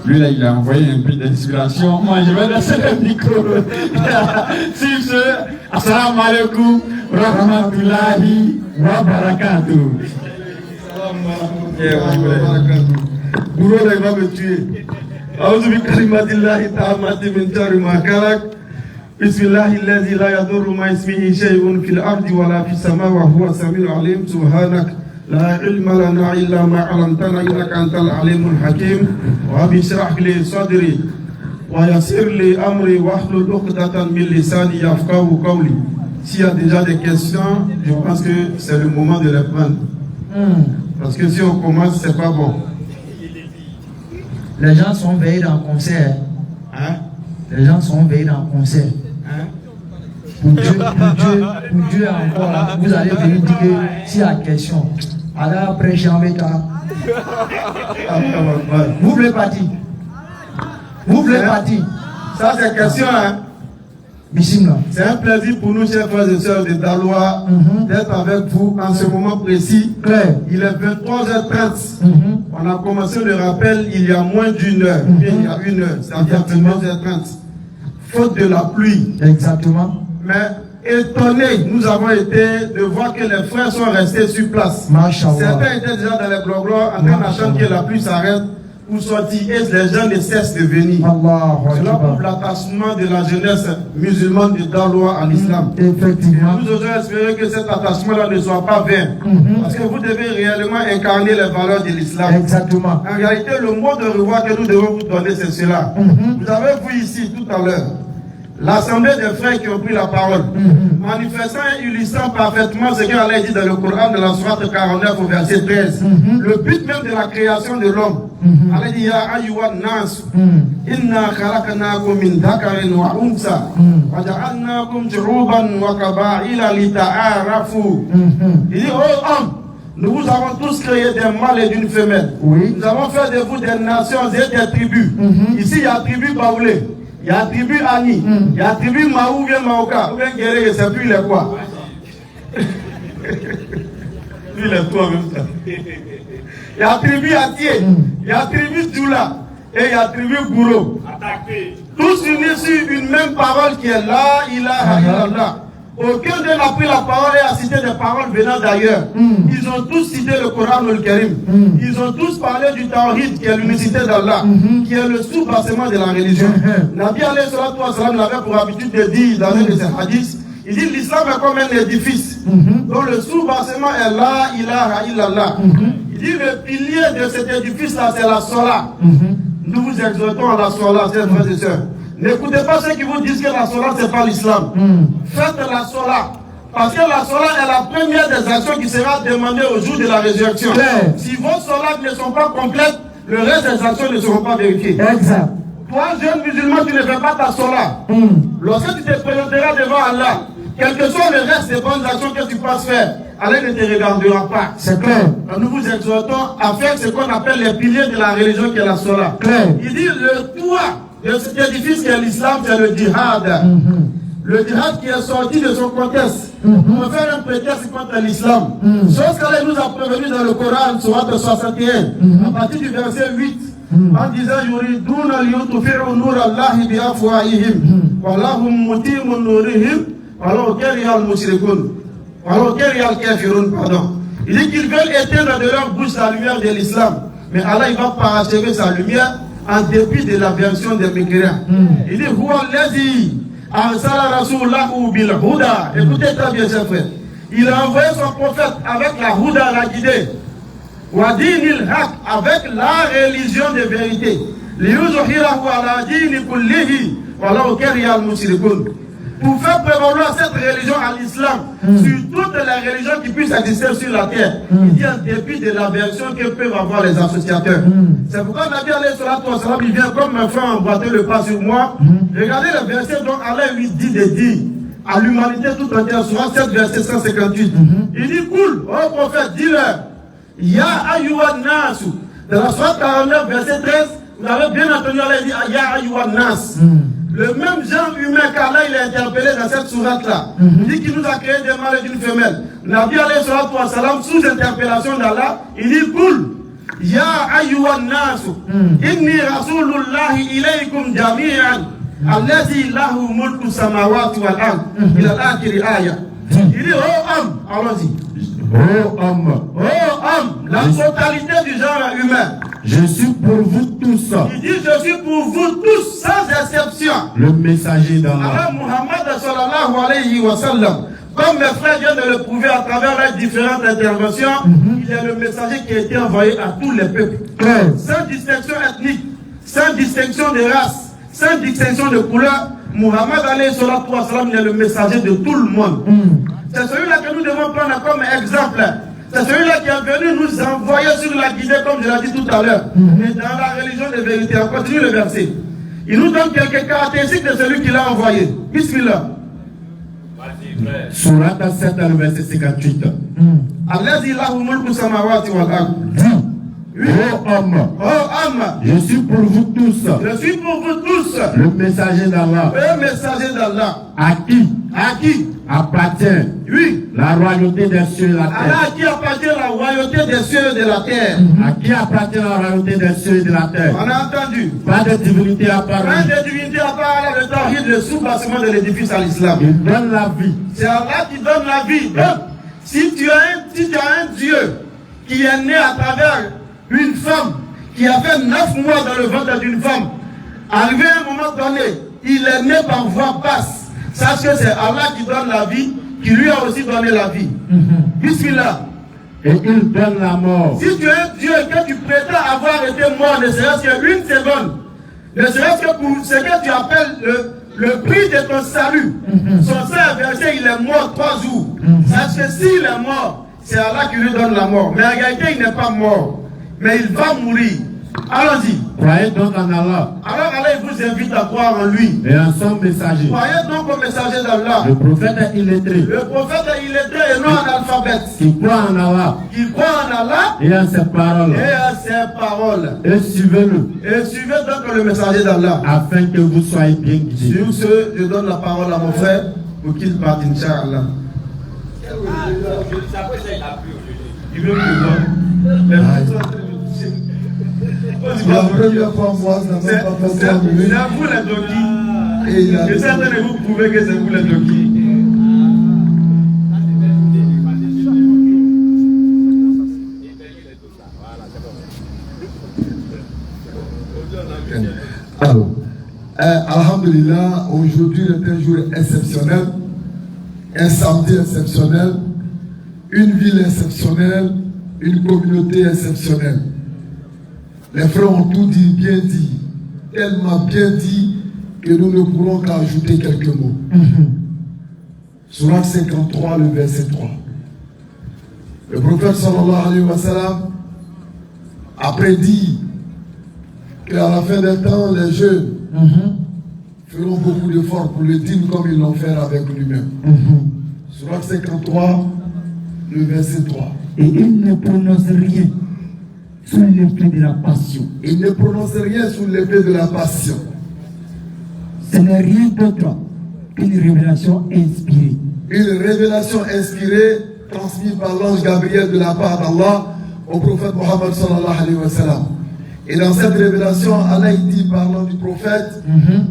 Lui là, il a envoyé un peu d'inspiration. Moi, je vais laisser le micro. Sur ce, assalamu alaikum, rahmatullahi wa barakatuh. Bourreau, il va me tuer. Aouzu bi kalimatillahi ta'amati min sharri ma khalaq. Bismillahi alladhi la yadurru ma ismihi shay'un fil ardi wa la fis samai wa huwa samiul alim. Subhanak لا علم لنا إلا ما علمتنا إنك أنت العليم الحكيم رب اشرح لي صدري ويسر لي أمري واحلل عقدة من لساني يفقهوا قولي. S'il y a déjà des questions, je pense que c'est le moment de les prendre. Parce que si on commence, c'est pas bon. Les gens sont veillés dans le concert. Hein? Les gens sont veillés dans le concert. Hein? Pour Dieu encore là, vous allez venir dire que s'il y a question, alors après Jean-Beta, vous voulez partir. Vous voulez partir. Ça c'est question, hein? C'est un plaisir pour nous, chers frères et sœurs de Daloa, d'être avec vous en ce moment précis. Il est 23h30. On a commencé le rappel il y a moins d'une heure. Il y a une heure, c'est-à-dire 23h30. Faute de la pluie. Exactement. Mais étonnés, nous avons été de voir que les frères sont restés sur place. Certains étaient déjà dans les blocs en train d'attendre que la pluie s'arrête pour sortir et les gens ne cessent de venir. Cela prouve l'attachement de la jeunesse musulmane de Daloa à l'islam. Effectivement. Nous osons espérer que cet attachement-là ne soit pas vain. Parce que vous devez réellement incarner les valeurs de l'islam. Exactement. En réalité, le mot de revoir que nous devons vous donner, c'est cela. Vous avez vu ici tout à l'heure l'assemblée des frères qui ont pris la parole, manifestant et illustrant parfaitement ce qu'Allah dit dans le Coran de la sourate 49 au verset 13. Le but même de la création de l'homme. Allah dit Ya ayyuhan nas inna khalaqnakum min dhakarin wa unsa wa ja'alnakum shu'uban wa qaba'ila lita'arafu. Il dit oh homme, nous vous avons tous créé des mâles et d'une femelle. Nous avons fait de vous des nations et des tribus. Ici il y a la tribu Baoulé. Il y a la tribu Ani, il y a la tribu Maou, bien Maoka, ou bien Guéré, je ne sais plus il est quoi. Lui, il est quoi en même temps. Il y a la tribu Atié, il y a la tribu Djoula, et il y a la tribu Gouro. Tous unis sur une même parole qui est La ilaha illallah. Aucun d'eux n'a pris la parole et a cité des paroles venant d'ailleurs. Ils ont tous cité le Coran ou le Karim. Ils ont tous parlé du Tawhid, qui est l'unicité d'Allah, qui est le sous-bassement de la religion. Nabi alayhi salatu wa salam l'avait pour habitude de dire dans un de ses hadiths, il dit l'islam est comme un édifice, dont le sous-bassement est La ilaha illallah. Il dit le pilier de cet édifice-là, c'est la Salah. Nous vous exhortons à la Salah, chers frères et sœurs. N'écoutez pas ceux qui vous disent que la Salah, ce n'est pas l'islam. Faites la Salah. Parce que la Salah est la première des actions qui sera demandée au jour de la résurrection. Si vos Salahs ne sont pas complètes, le reste des actions ne seront pas vérifiées. Exact. Toi, jeune musulman, tu ne fais pas ta Salah. Lorsque tu te présenteras devant Allah, quel que soit le reste des bonnes actions que tu passes faire, Allah ne te regardera pas. C'est clair. Nous vous exhortons à faire ce qu'on appelle les piliers de la religion qui est la Salah. Il dit le toit de cet édifice qui est l'islam, c'est le djihad. Le djihad qui est sorti de son contexte pour faire un prétexte contre l'islam. Chose qu'Allah nous a prévenu dans le Coran, sourate 61, à partir du verset 8, en disant Yuriduna liyutfi'u nur Allahi bi afwahihim wallahu mutimmu nurihim walau kariha al-mushrikun walau kariha al-kafirun, pardon. Il dit qu'ils veulent éteindre de leur bouche la lumière de l'islam, mais Allah il va parachever sa lumière en dépit de la version des mécréants. Il dit Huwa allazi arsala rasulahu bil huda. Écoutez très bien, chers frères. Il a envoyé son prophète avec la huda, la guidée. Wa dinil haq, avec la religion de vérité. Liyuzhirahu ala dini kullihi walau kariha al mushrikun. pour faire prévaloir cette religion à l'islam sur toutes les religions qui puissent exister sur la terre. Il dit en dépit de l'aversion que peuvent avoir les associateurs. C'est pourquoi Nabi alayhi salatu wa salam, il vient comme un frère emboîter le pas sur moi. Regardez le verset dont Allah lui dit de dire à l'humanité tout entière, sur 7 verset 158. Il dit, cool, oh prophète, dis-leur, Ya ayyuhan nasu. Dans la sourate 49, verset 13, vous avez bien entendu, Allah dit, Ya ayyuhan nas. Le même genre humain qu'Allah il a interpellé dans cette sourate-là. Il dit qu'il nous a créé des mâles et d'une femelle. Nabi alayhi salatu wa salam, sous interpellation d'Allah, il dit, cool, Ya ayyuhan nasu. Inni rasulullahi ilaykum jami'an. Allazi lahu mulku samawati wal ard. Ila al-akhir aya. Il dit, oh homme, allons-y. Oh homme, la totalité du genre humain. Je suis pour vous tous. Il dit, je suis pour vous tous, sans exception. Le messager d'Allah. Alors Muhammad sallallahu alayhi wa sallam, comme mes frères viennent de le prouver à travers les différentes interventions, il est le messager qui a été envoyé à tous les peuples. Sans distinction ethnique, sans distinction de race, sans distinction de couleur. Muhammad alayhi salatu wa sallam, il est le messager de tout le monde. C'est celui-là que nous devons prendre comme exemple. C'est celui-là qui est venu nous envoyer sur la guidée, comme je l'ai dit tout à l'heure. Et dans la religion de vérité, on continue le verset. Il nous donne quelques caractéristiques de celui qui l'a envoyé. Bismillah. Surat 7, le verset 58. Allazi lahu mulku samawati wal ard. Oh homme, je suis pour vous tous. Je suis pour vous tous. Le messager d'Allah. Le messager d'Allah. À qui appartient la royauté des cieux et de la terre. À qui appartient la royauté des cieux et de la terre. À qui appartient la royauté des cieux et de la terre. On a entendu. Pas de divinité à part. Pas de divinité à part Allah, le tawhid, le sous-bassement de l'édifice à l'islam. Il donne la vie. C'est Allah qui donne la vie. Donc, si tu as un Dieu qui est né à travers une femme qui a fait 9 mois dans le ventre d'une femme, arrivé à un moment donné, il est né par voie basse. Sache que c'est Allah qui donne la vie, qui lui a aussi donné la vie. Bismillah. Et il donne la mort. Si tu es un Dieu que tu prétends avoir été mort, ne serait-ce qu'une seconde, ne serait-ce que pour ce que tu appelles le prix de ton salut, son sein versé, il est mort 3 jours. Sache que s'il est mort, c'est Allah qui lui donne la mort. Mais en réalité, il n'est pas mort. Mais il va mourir. Allons-y. Croyez donc en Allah. Alors Allah il vous invite à croire en lui. Et en son messager. Croyez donc au messager d'Allah. Le prophète est illettré. Le prophète est illettré et non analphabète. Qui croit en Allah. Qui croit en Allah. Et en ses paroles. Et en ses paroles. Et suivez-le. Et suivez donc le messager d'Allah. Afin que vous soyez bien guidés. Sur ce, je donne la parole à mon frère pour qu'il parte, Inch'Allah. Il veut C'est la première fois, moi, ça n'a pas passé à minuit. C'est à vous les doquis. Et certains de vous prouvez que c'est vous les doquis. Alors, alhamdulillah, aujourd'hui est un jour exceptionnel, un samedi exceptionnel, une ville exceptionnelle, une communauté exceptionnelle. Les frères ont tout dit, bien dit, tellement bien dit que nous ne pourrons qu'ajouter quelques mots. Surat 53, le verset 3. Le prophète sallallahu alayhi wa sallam a prédit qu'à la fin des temps, les jeunes feront beaucoup d'efforts pour le dire comme ils l'ont fait avec lui-même. Surat 53, le verset 3. Et il ne prononce rien sous l'effet de la passion. Il ne prononce rien sous l'effet de la passion. Ce n'est rien d'autre qu'une révélation inspirée. Une révélation inspirée, transmise par l'ange Gabriel de la part d'Allah au prophète Mohammed sallallahu alayhi wa sallam. Et dans cette révélation, Allah dit, parlant du prophète,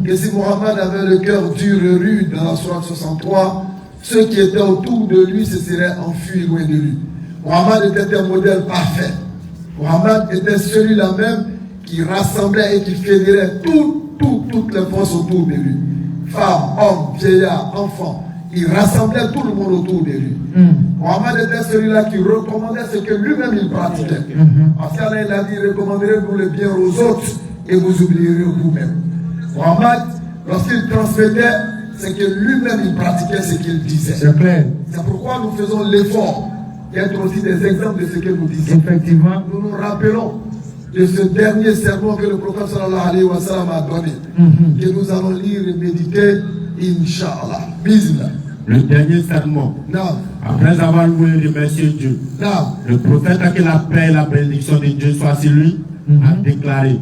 que si Mohammed avait le cœur dur et rude, dans la sourate 63, ceux qui étaient autour de lui se seraient enfuis loin de lui. Mohammed était un modèle parfait. Mohammed était celui-là même qui rassemblait et qui fédérait toutes les forces autour de lui. Femmes, hommes, vieillards, enfants. Il rassemblait tout le monde autour de lui. Mohammed était celui-là qui recommandait ce que lui-même il pratiquait. Parce qu'Allah il a dit, recommanderez-vous le bien aux autres et vous oublierez vous-même. Mohammed, lorsqu'il transmettait, c'est que lui-même il pratiquait ce qu'il disait. C'est clair. C'est pourquoi nous faisons l'effort d'être aussi des exemples de ce que nous disons. Effectivement. Nous nous rappelons de ce dernier sermon que le prophète sallallahu alayhi wa sallam a donné, que nous allons lire et méditer, Inch'Allah. Bismillah. Le dernier sermon, après avoir loué et remercié Dieu, le prophète, que la paix et la bénédiction de Dieu soient sur lui, a déclaré: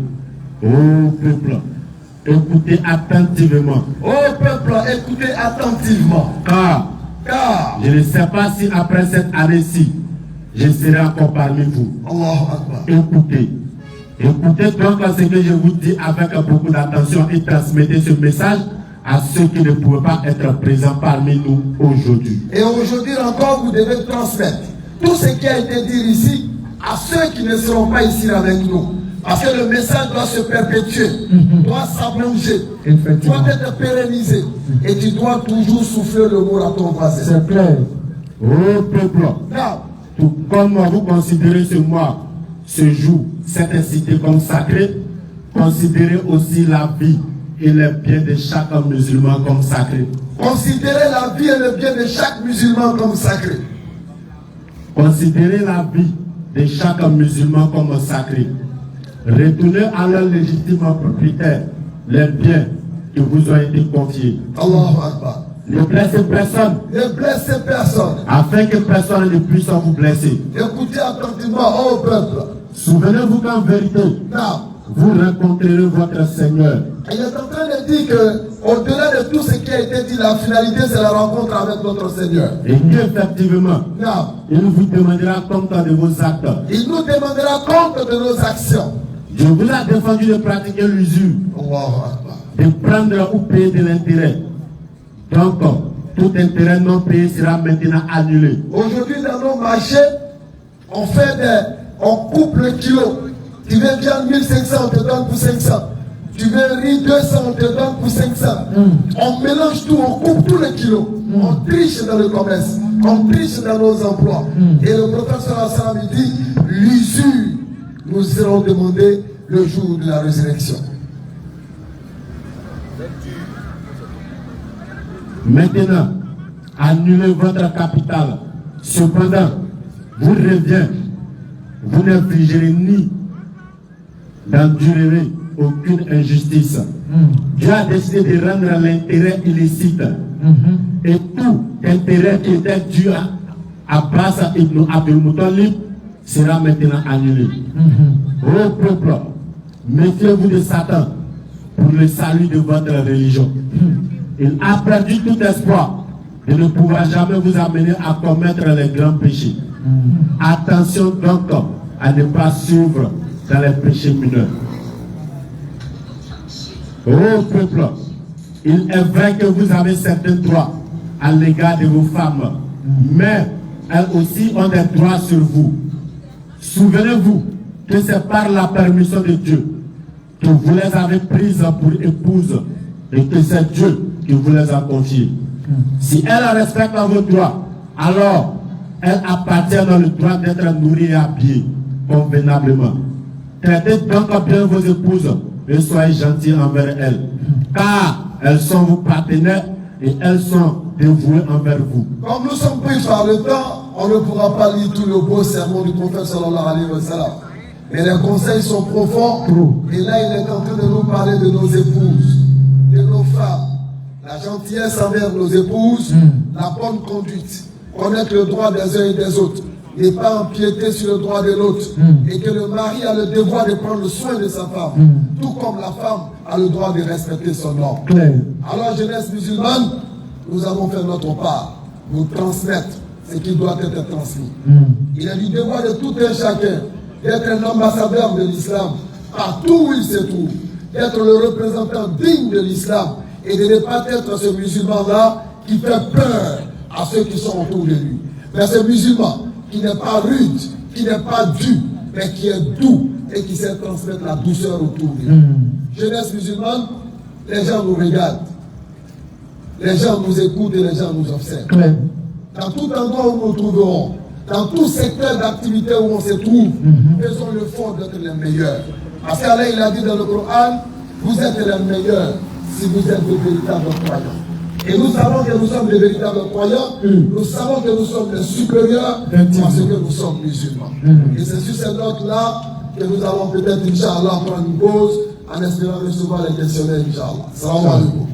ô peuple, écoutez attentivement. Ô peuple, écoutez attentivement. Car je ne sais pas si après cette année-ci, je serai encore parmi vous. Écoutez. Écoutez donc ce que je vous dis avec beaucoup d'attention et transmettez ce message à ceux qui ne pouvaient pas être présents parmi nous aujourd'hui. Et aujourd'hui encore, vous devez transmettre tout ce qui a été dit ici à ceux qui ne seront pas ici avec nous. Parce que le message doit se perpétuer, doit s'abroger, doit être pérennisé. Et tu dois toujours souffler le mot à ton voisin. C'est clair. Ô peuple, tout comme vous considérez ce mois, ce jour, cette cité comme sacré, considérez aussi la vie et les biens de chaque musulman comme sacré. Considérez la vie et le bien de chaque musulman comme sacré. Considérez la vie de chaque musulman comme sacré. Retournez à leur légitime propriétaire les biens qui vous ont été confiés. Allahu Akbar. Ne blessez personne. Ne blessez personne. Afin que personne ne puisse vous blesser. Écoutez attentivement, ô peuple. Souvenez-vous qu'en vérité, vous rencontrerez votre Seigneur. Il est en train de dire que, au-delà de tout ce qui a été dit, la finalité c'est la rencontre avec notre Seigneur. Et qu'effectivement, il vous demandera compte de vos actes. Il nous demandera compte de nos actions. Je vous ai défendu de pratiquer l'usure, de prendre ou payer de l'intérêt. Donc, tout intérêt non payé sera maintenant annulé. Aujourd'hui, dans nos marchés, on coupe le kilo. Tu veux viande 1500, on te donne pour 500. Tu veux riz 200, on te donne pour 500. On mélange tout, on coupe tous les kilos. On triche dans le commerce, on triche dans nos emplois. Et le prophète sallallahu alayhi wa sallam dit, l'usure nous serons demandés le jour de la résurrection. Maintenant, annulez votre capital. Cependant, vous revient, vous n'infligerez ni n'endurerez aucune injustice. Dieu a décidé de rendre l'intérêt illicite. Et tout intérêt qui était dû à Bassa ibn Abdul Muttalib sera maintenant annulé. Ô peuple, méfiez-vous de Satan pour le salut de votre religion. Il a perdu tout espoir de ne pouvoir jamais vous amener à commettre les grands péchés. Attention donc à ne pas suivre dans les péchés mineurs. Ô peuple, il est vrai que vous avez certains droits à l'égard de vos femmes, mais elles aussi ont des droits sur vous. Souvenez-vous que c'est par la permission de Dieu que vous les avez prises pour épouses et que c'est Dieu qui vous les a confiées. Si elles respectent vos droits, alors elles appartiennent dans le droit d'être nourries et habillées convenablement. Traitez donc bien vos épouses et soyez gentils envers elles, car elles sont vos partenaires et elles sont dévouées envers vous. Comme nous sommes pris par le temps, on ne pourra pas lire tout le beau sermon du prophète sallallahu alayhi wa sallam. Mais les conseils sont profonds. Et là, il est en train de nous parler de nos épouses, de nos femmes, la gentillesse envers nos épouses, la bonne conduite, connaître le droit des uns et des autres, et pas empiéter sur le droit de l'autre. Et que le mari a le devoir de prendre soin de sa femme, tout comme la femme a le droit de respecter son homme. Alors, jeunesse musulmane, nous avons fait notre part, nous transmettre ce qui doit être transmis. Il est du devoir de tout un chacun d'être un ambassadeur de l'islam partout où il se trouve, d'être le représentant digne de l'islam et de ne pas être ce musulman-là qui fait peur à ceux qui sont autour de lui. Mais ce musulman qui n'est pas rude, qui n'est pas dur, mais qui est doux et qui sait transmettre la douceur autour de lui. Jeunesse musulmane, les gens nous regardent, les gens nous écoutent et les gens nous observent. Dans tout endroit où nous nous trouverons, dans tout secteur d'activité où on se trouve, faisons l'effort d'être les meilleurs. Parce qu'Allah, il a dit dans le Coran, vous êtes les meilleurs si vous êtes de véritables croyants. Et nous savons que nous sommes des véritables croyants. Nous savons que nous sommes les supérieurs parce que nous sommes musulmans. Et c'est sur cette note-là que nous allons peut-être, Inch'Allah, prendre une pause en espérant recevoir les questionnaires, Inch'Allah. Salam alaikum.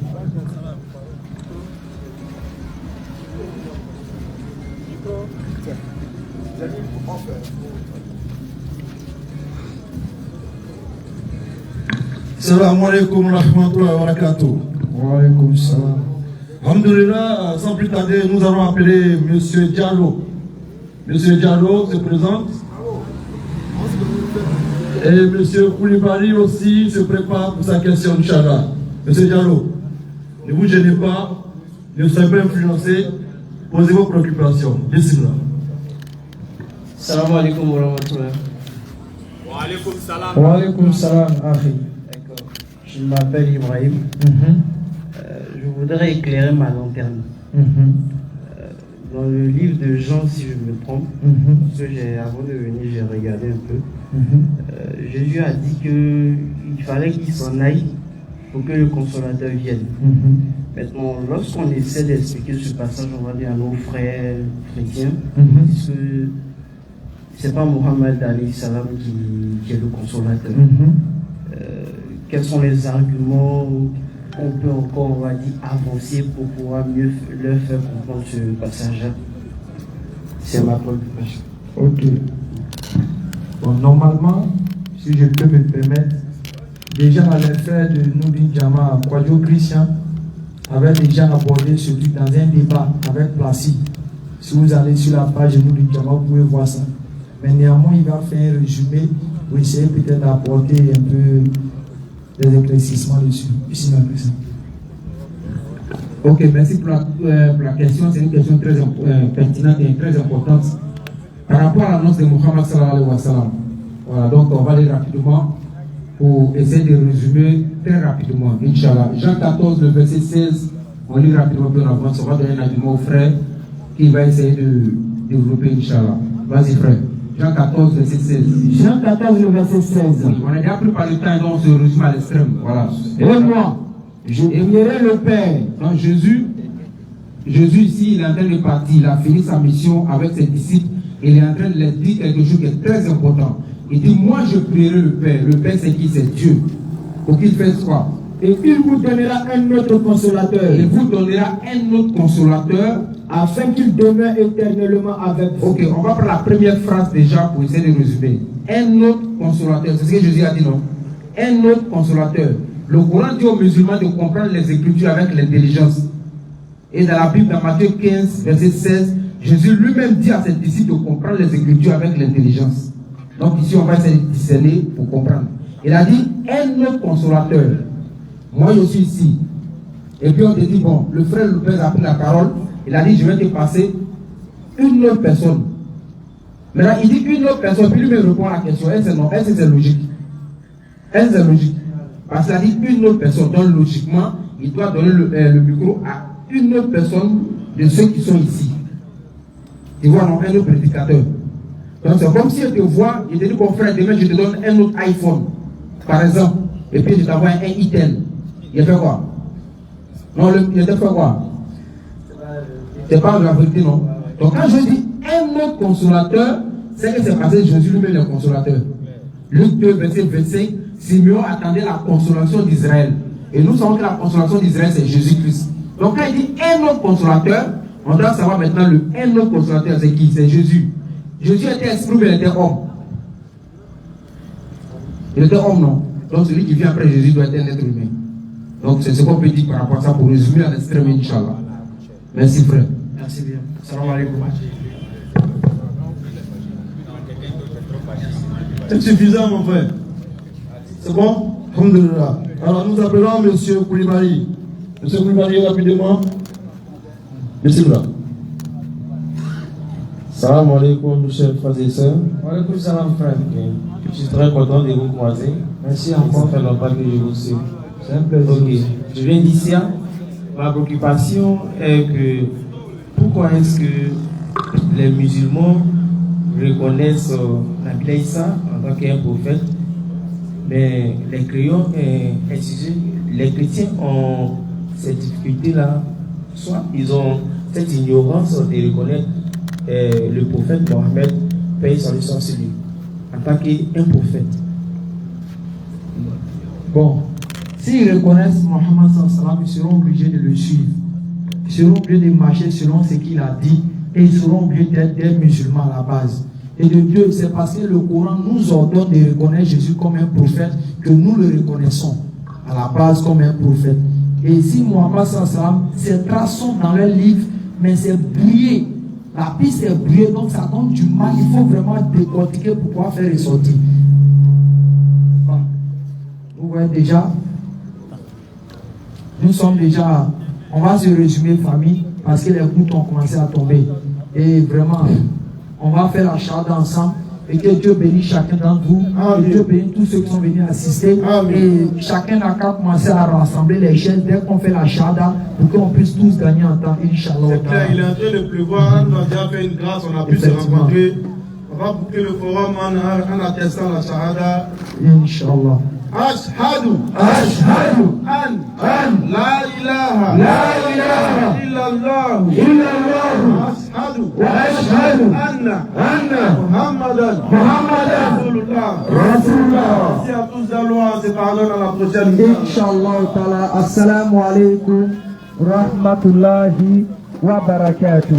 Salam alaikum wa rahmatullahi wa barakatuh. Wa alaikum salam. Alhamdulillah, sans plus tarder, nous allons appeler M. Diallo. M. Diallo se présente. Et M. Koulibaly aussi se prépare pour sa question, Inch'Allah. M. Diallo, ne vous gênez pas, ne soyez pas influencé, posez vos préoccupations. Bismillah. Salam alaikum wa rahmatullah. Wa alaikum salam. Wa alaikum salam, Akhi. D'accord. Je m'appelle Ibrahim. Je voudrais éclairer ma lanterne. Dans le livre de Jean, si je me trompe, parce que avant de venir, j'ai regardé un peu. Jésus a dit qu'il fallait qu'il s'en aille pour que le consolateur vienne. Maintenant, lorsqu'on essaie d'expliquer ce passage, on va dire à nos frères chrétiens, puisque c'est pas Mohammed alayhi salam qui est le consolateur. Quels sont les arguments qu'on peut encore, on va dire, avancer pour pouvoir mieux leur faire comprendre ce passage-là? C'est ma préoccupation. Ok. Bon, normalement, si je peux me permettre, déjà dans les frères de Nourdin Jama, Kwadjo Christian, avait déjà abordé ce truc dans un débat avec Placide. Si vous allez sur la page de Nourdin Jama, vous pouvez voir ça. Mais néanmoins, il va faire un résumé pour essayer peut-être d'apporter un peu des éclaircissements dessus. Ici, Ok, merci pour la question. C'est une question très pertinente et très importante. Par rapport à l'annonce de Muhammad sallallahu alayhi wa sallam. Voilà, donc on va aller rapidement pour essayer de résumer très rapidement, Inch'Allah. Jean 14, le verset 16, on lit rapidement puis on avance. On va donner un argument au frère qui va essayer de développer, Inch'Allah. Vas-y, frère. Jean 14, verset 16. Jean 14, le verset 16. Oui, on a déjà pris par le temps et donc on se résume à l'extrême. Voilà. Et moi, je prierai le Père. Donc Jésus ici, il est en train de partir. Il a fini sa mission avec ses disciples. Il est en train de leur dire quelque chose qui est très important. Il dit, moi je prierai le Père. Le Père c'est qui? C'est Dieu. Pour qu'il fasse quoi? Et il vous donnera un autre consolateur. Il vous donnera un autre consolateur. Afin qu'il demeure éternellement avec vous. Ok, on va prendre la première phrase déjà pour essayer de résumer. Un autre consolateur. C'est ce que Jésus a dit, non? Un autre consolateur. Le Coran dit aux musulmans de comprendre les Écritures avec l'intelligence. Et dans la Bible, dans Matthieu 15, verset 16, Jésus lui-même dit à ses disciples de comprendre les Écritures avec l'intelligence. Donc ici, on va essayer de discerner pour comprendre. Il a dit, un autre consolateur. Moi, je suis ici. Et puis on te dit, bon, le frère Lopez a pris la parole. Il a dit, je vais te passer une autre personne. Maintenant, il dit une autre personne, puis lui me répond à la question. Est-ce que c'est logique? Est-ce que c'est logique? Parce qu'il a dit une autre personne. Donc, logiquement, il doit donner le micro à une autre personne de ceux qui sont ici. Tu vois, non, un autre prédicateur. Donc, c'est comme si il te voit, il te dit, bon frère, demain, je te donne un autre iPhone, par exemple. Et puis, je t'envoie un item. Il fait quoi? Non, il te fait quoi? C'est pas de la vérité, non? Donc, quand je dis un autre consolateur, c'est que c'est parce que Jésus lui-même est le consolateur. Luc 2, verset 25, Simeon attendait la consolation d'Israël. Et nous savons que la consolation d'Israël, c'est Jésus-Christ. Donc, quand il dit un autre consolateur, on doit savoir maintenant un autre consolateur, c'est qui? C'est Jésus. Jésus était esprit, mais il était homme. Il était homme, non? Donc, celui qui vient après Jésus doit être un être humain. Donc, c'est ce qu'on peut dire par rapport à ça pour résumer à l'extrême, Inch'Allah. Merci, frère. Merci bien. Salam alaikum. C'est suffisant, mon frère. C'est bon? Alhamdulillah. Alors, nous appelons M. Koulibaly. M. Koulibaly, rapidement. Merci, là. Salam alaikum, chers frères et sœurs. Wa alaikum salam, frère. Je suis très content de vous croiser. Merci encore. Ça fait longtemps que je vous suis. C'est un plaisir. Ok. Je viens d'ici. Ma préoccupation est que pourquoi est-ce que les musulmans reconnaissent Nabi Isa en tant qu'un prophète, mais les chrétiens ont ces difficultés-là soit ils ont cette ignorance de reconnaître le prophète Mohammed, paix sur lui, en tant qu'un prophète. Bon, s'ils reconnaissent Mohammed sallam, ils seront obligés de le suivre. Ils seront obligés de marcher selon ce qu'il a dit et ils seront obligés d'être des musulmans à la base. Et de Dieu, c'est parce que le Coran nous ordonne de reconnaître Jésus comme un prophète que nous le reconnaissons à la base comme un prophète. Et si Mohammed sallam, ses traces sont dans leur livre, mais c'est brouillé. La piste est brouillée, donc ça donne du mal. Il faut vraiment décortiquer pour pouvoir faire ressortir. Vous voyez déjà, nous sommes déjà, on va se résumer famille, parce que les gouttes ont commencé à tomber. Et vraiment, on va faire la shahada ensemble. Et que Dieu bénisse chacun d'entre vous. Que Dieu bénisse tous ceux qui sont venus assister. Et chacun n'a qu'à commencer à rassembler les chaînes dès qu'on fait la shahada pour qu'on puisse tous gagner en temps. Inch'Allah. C'est clair, il est en train de pleuvoir. On a déjà fait une grâce, on a pu se rencontrer. On va boucler le forum en attestant la shahada. Inch'Allah. أشهد أن لا إله إلا الله وأشهد أن محمدا رسول الله. Merci à tous d'Allah, on se pardonne à la prochaine. Inch'Allah ta'ala. Assalamu alaikum rahmatullahi wa barakatuh.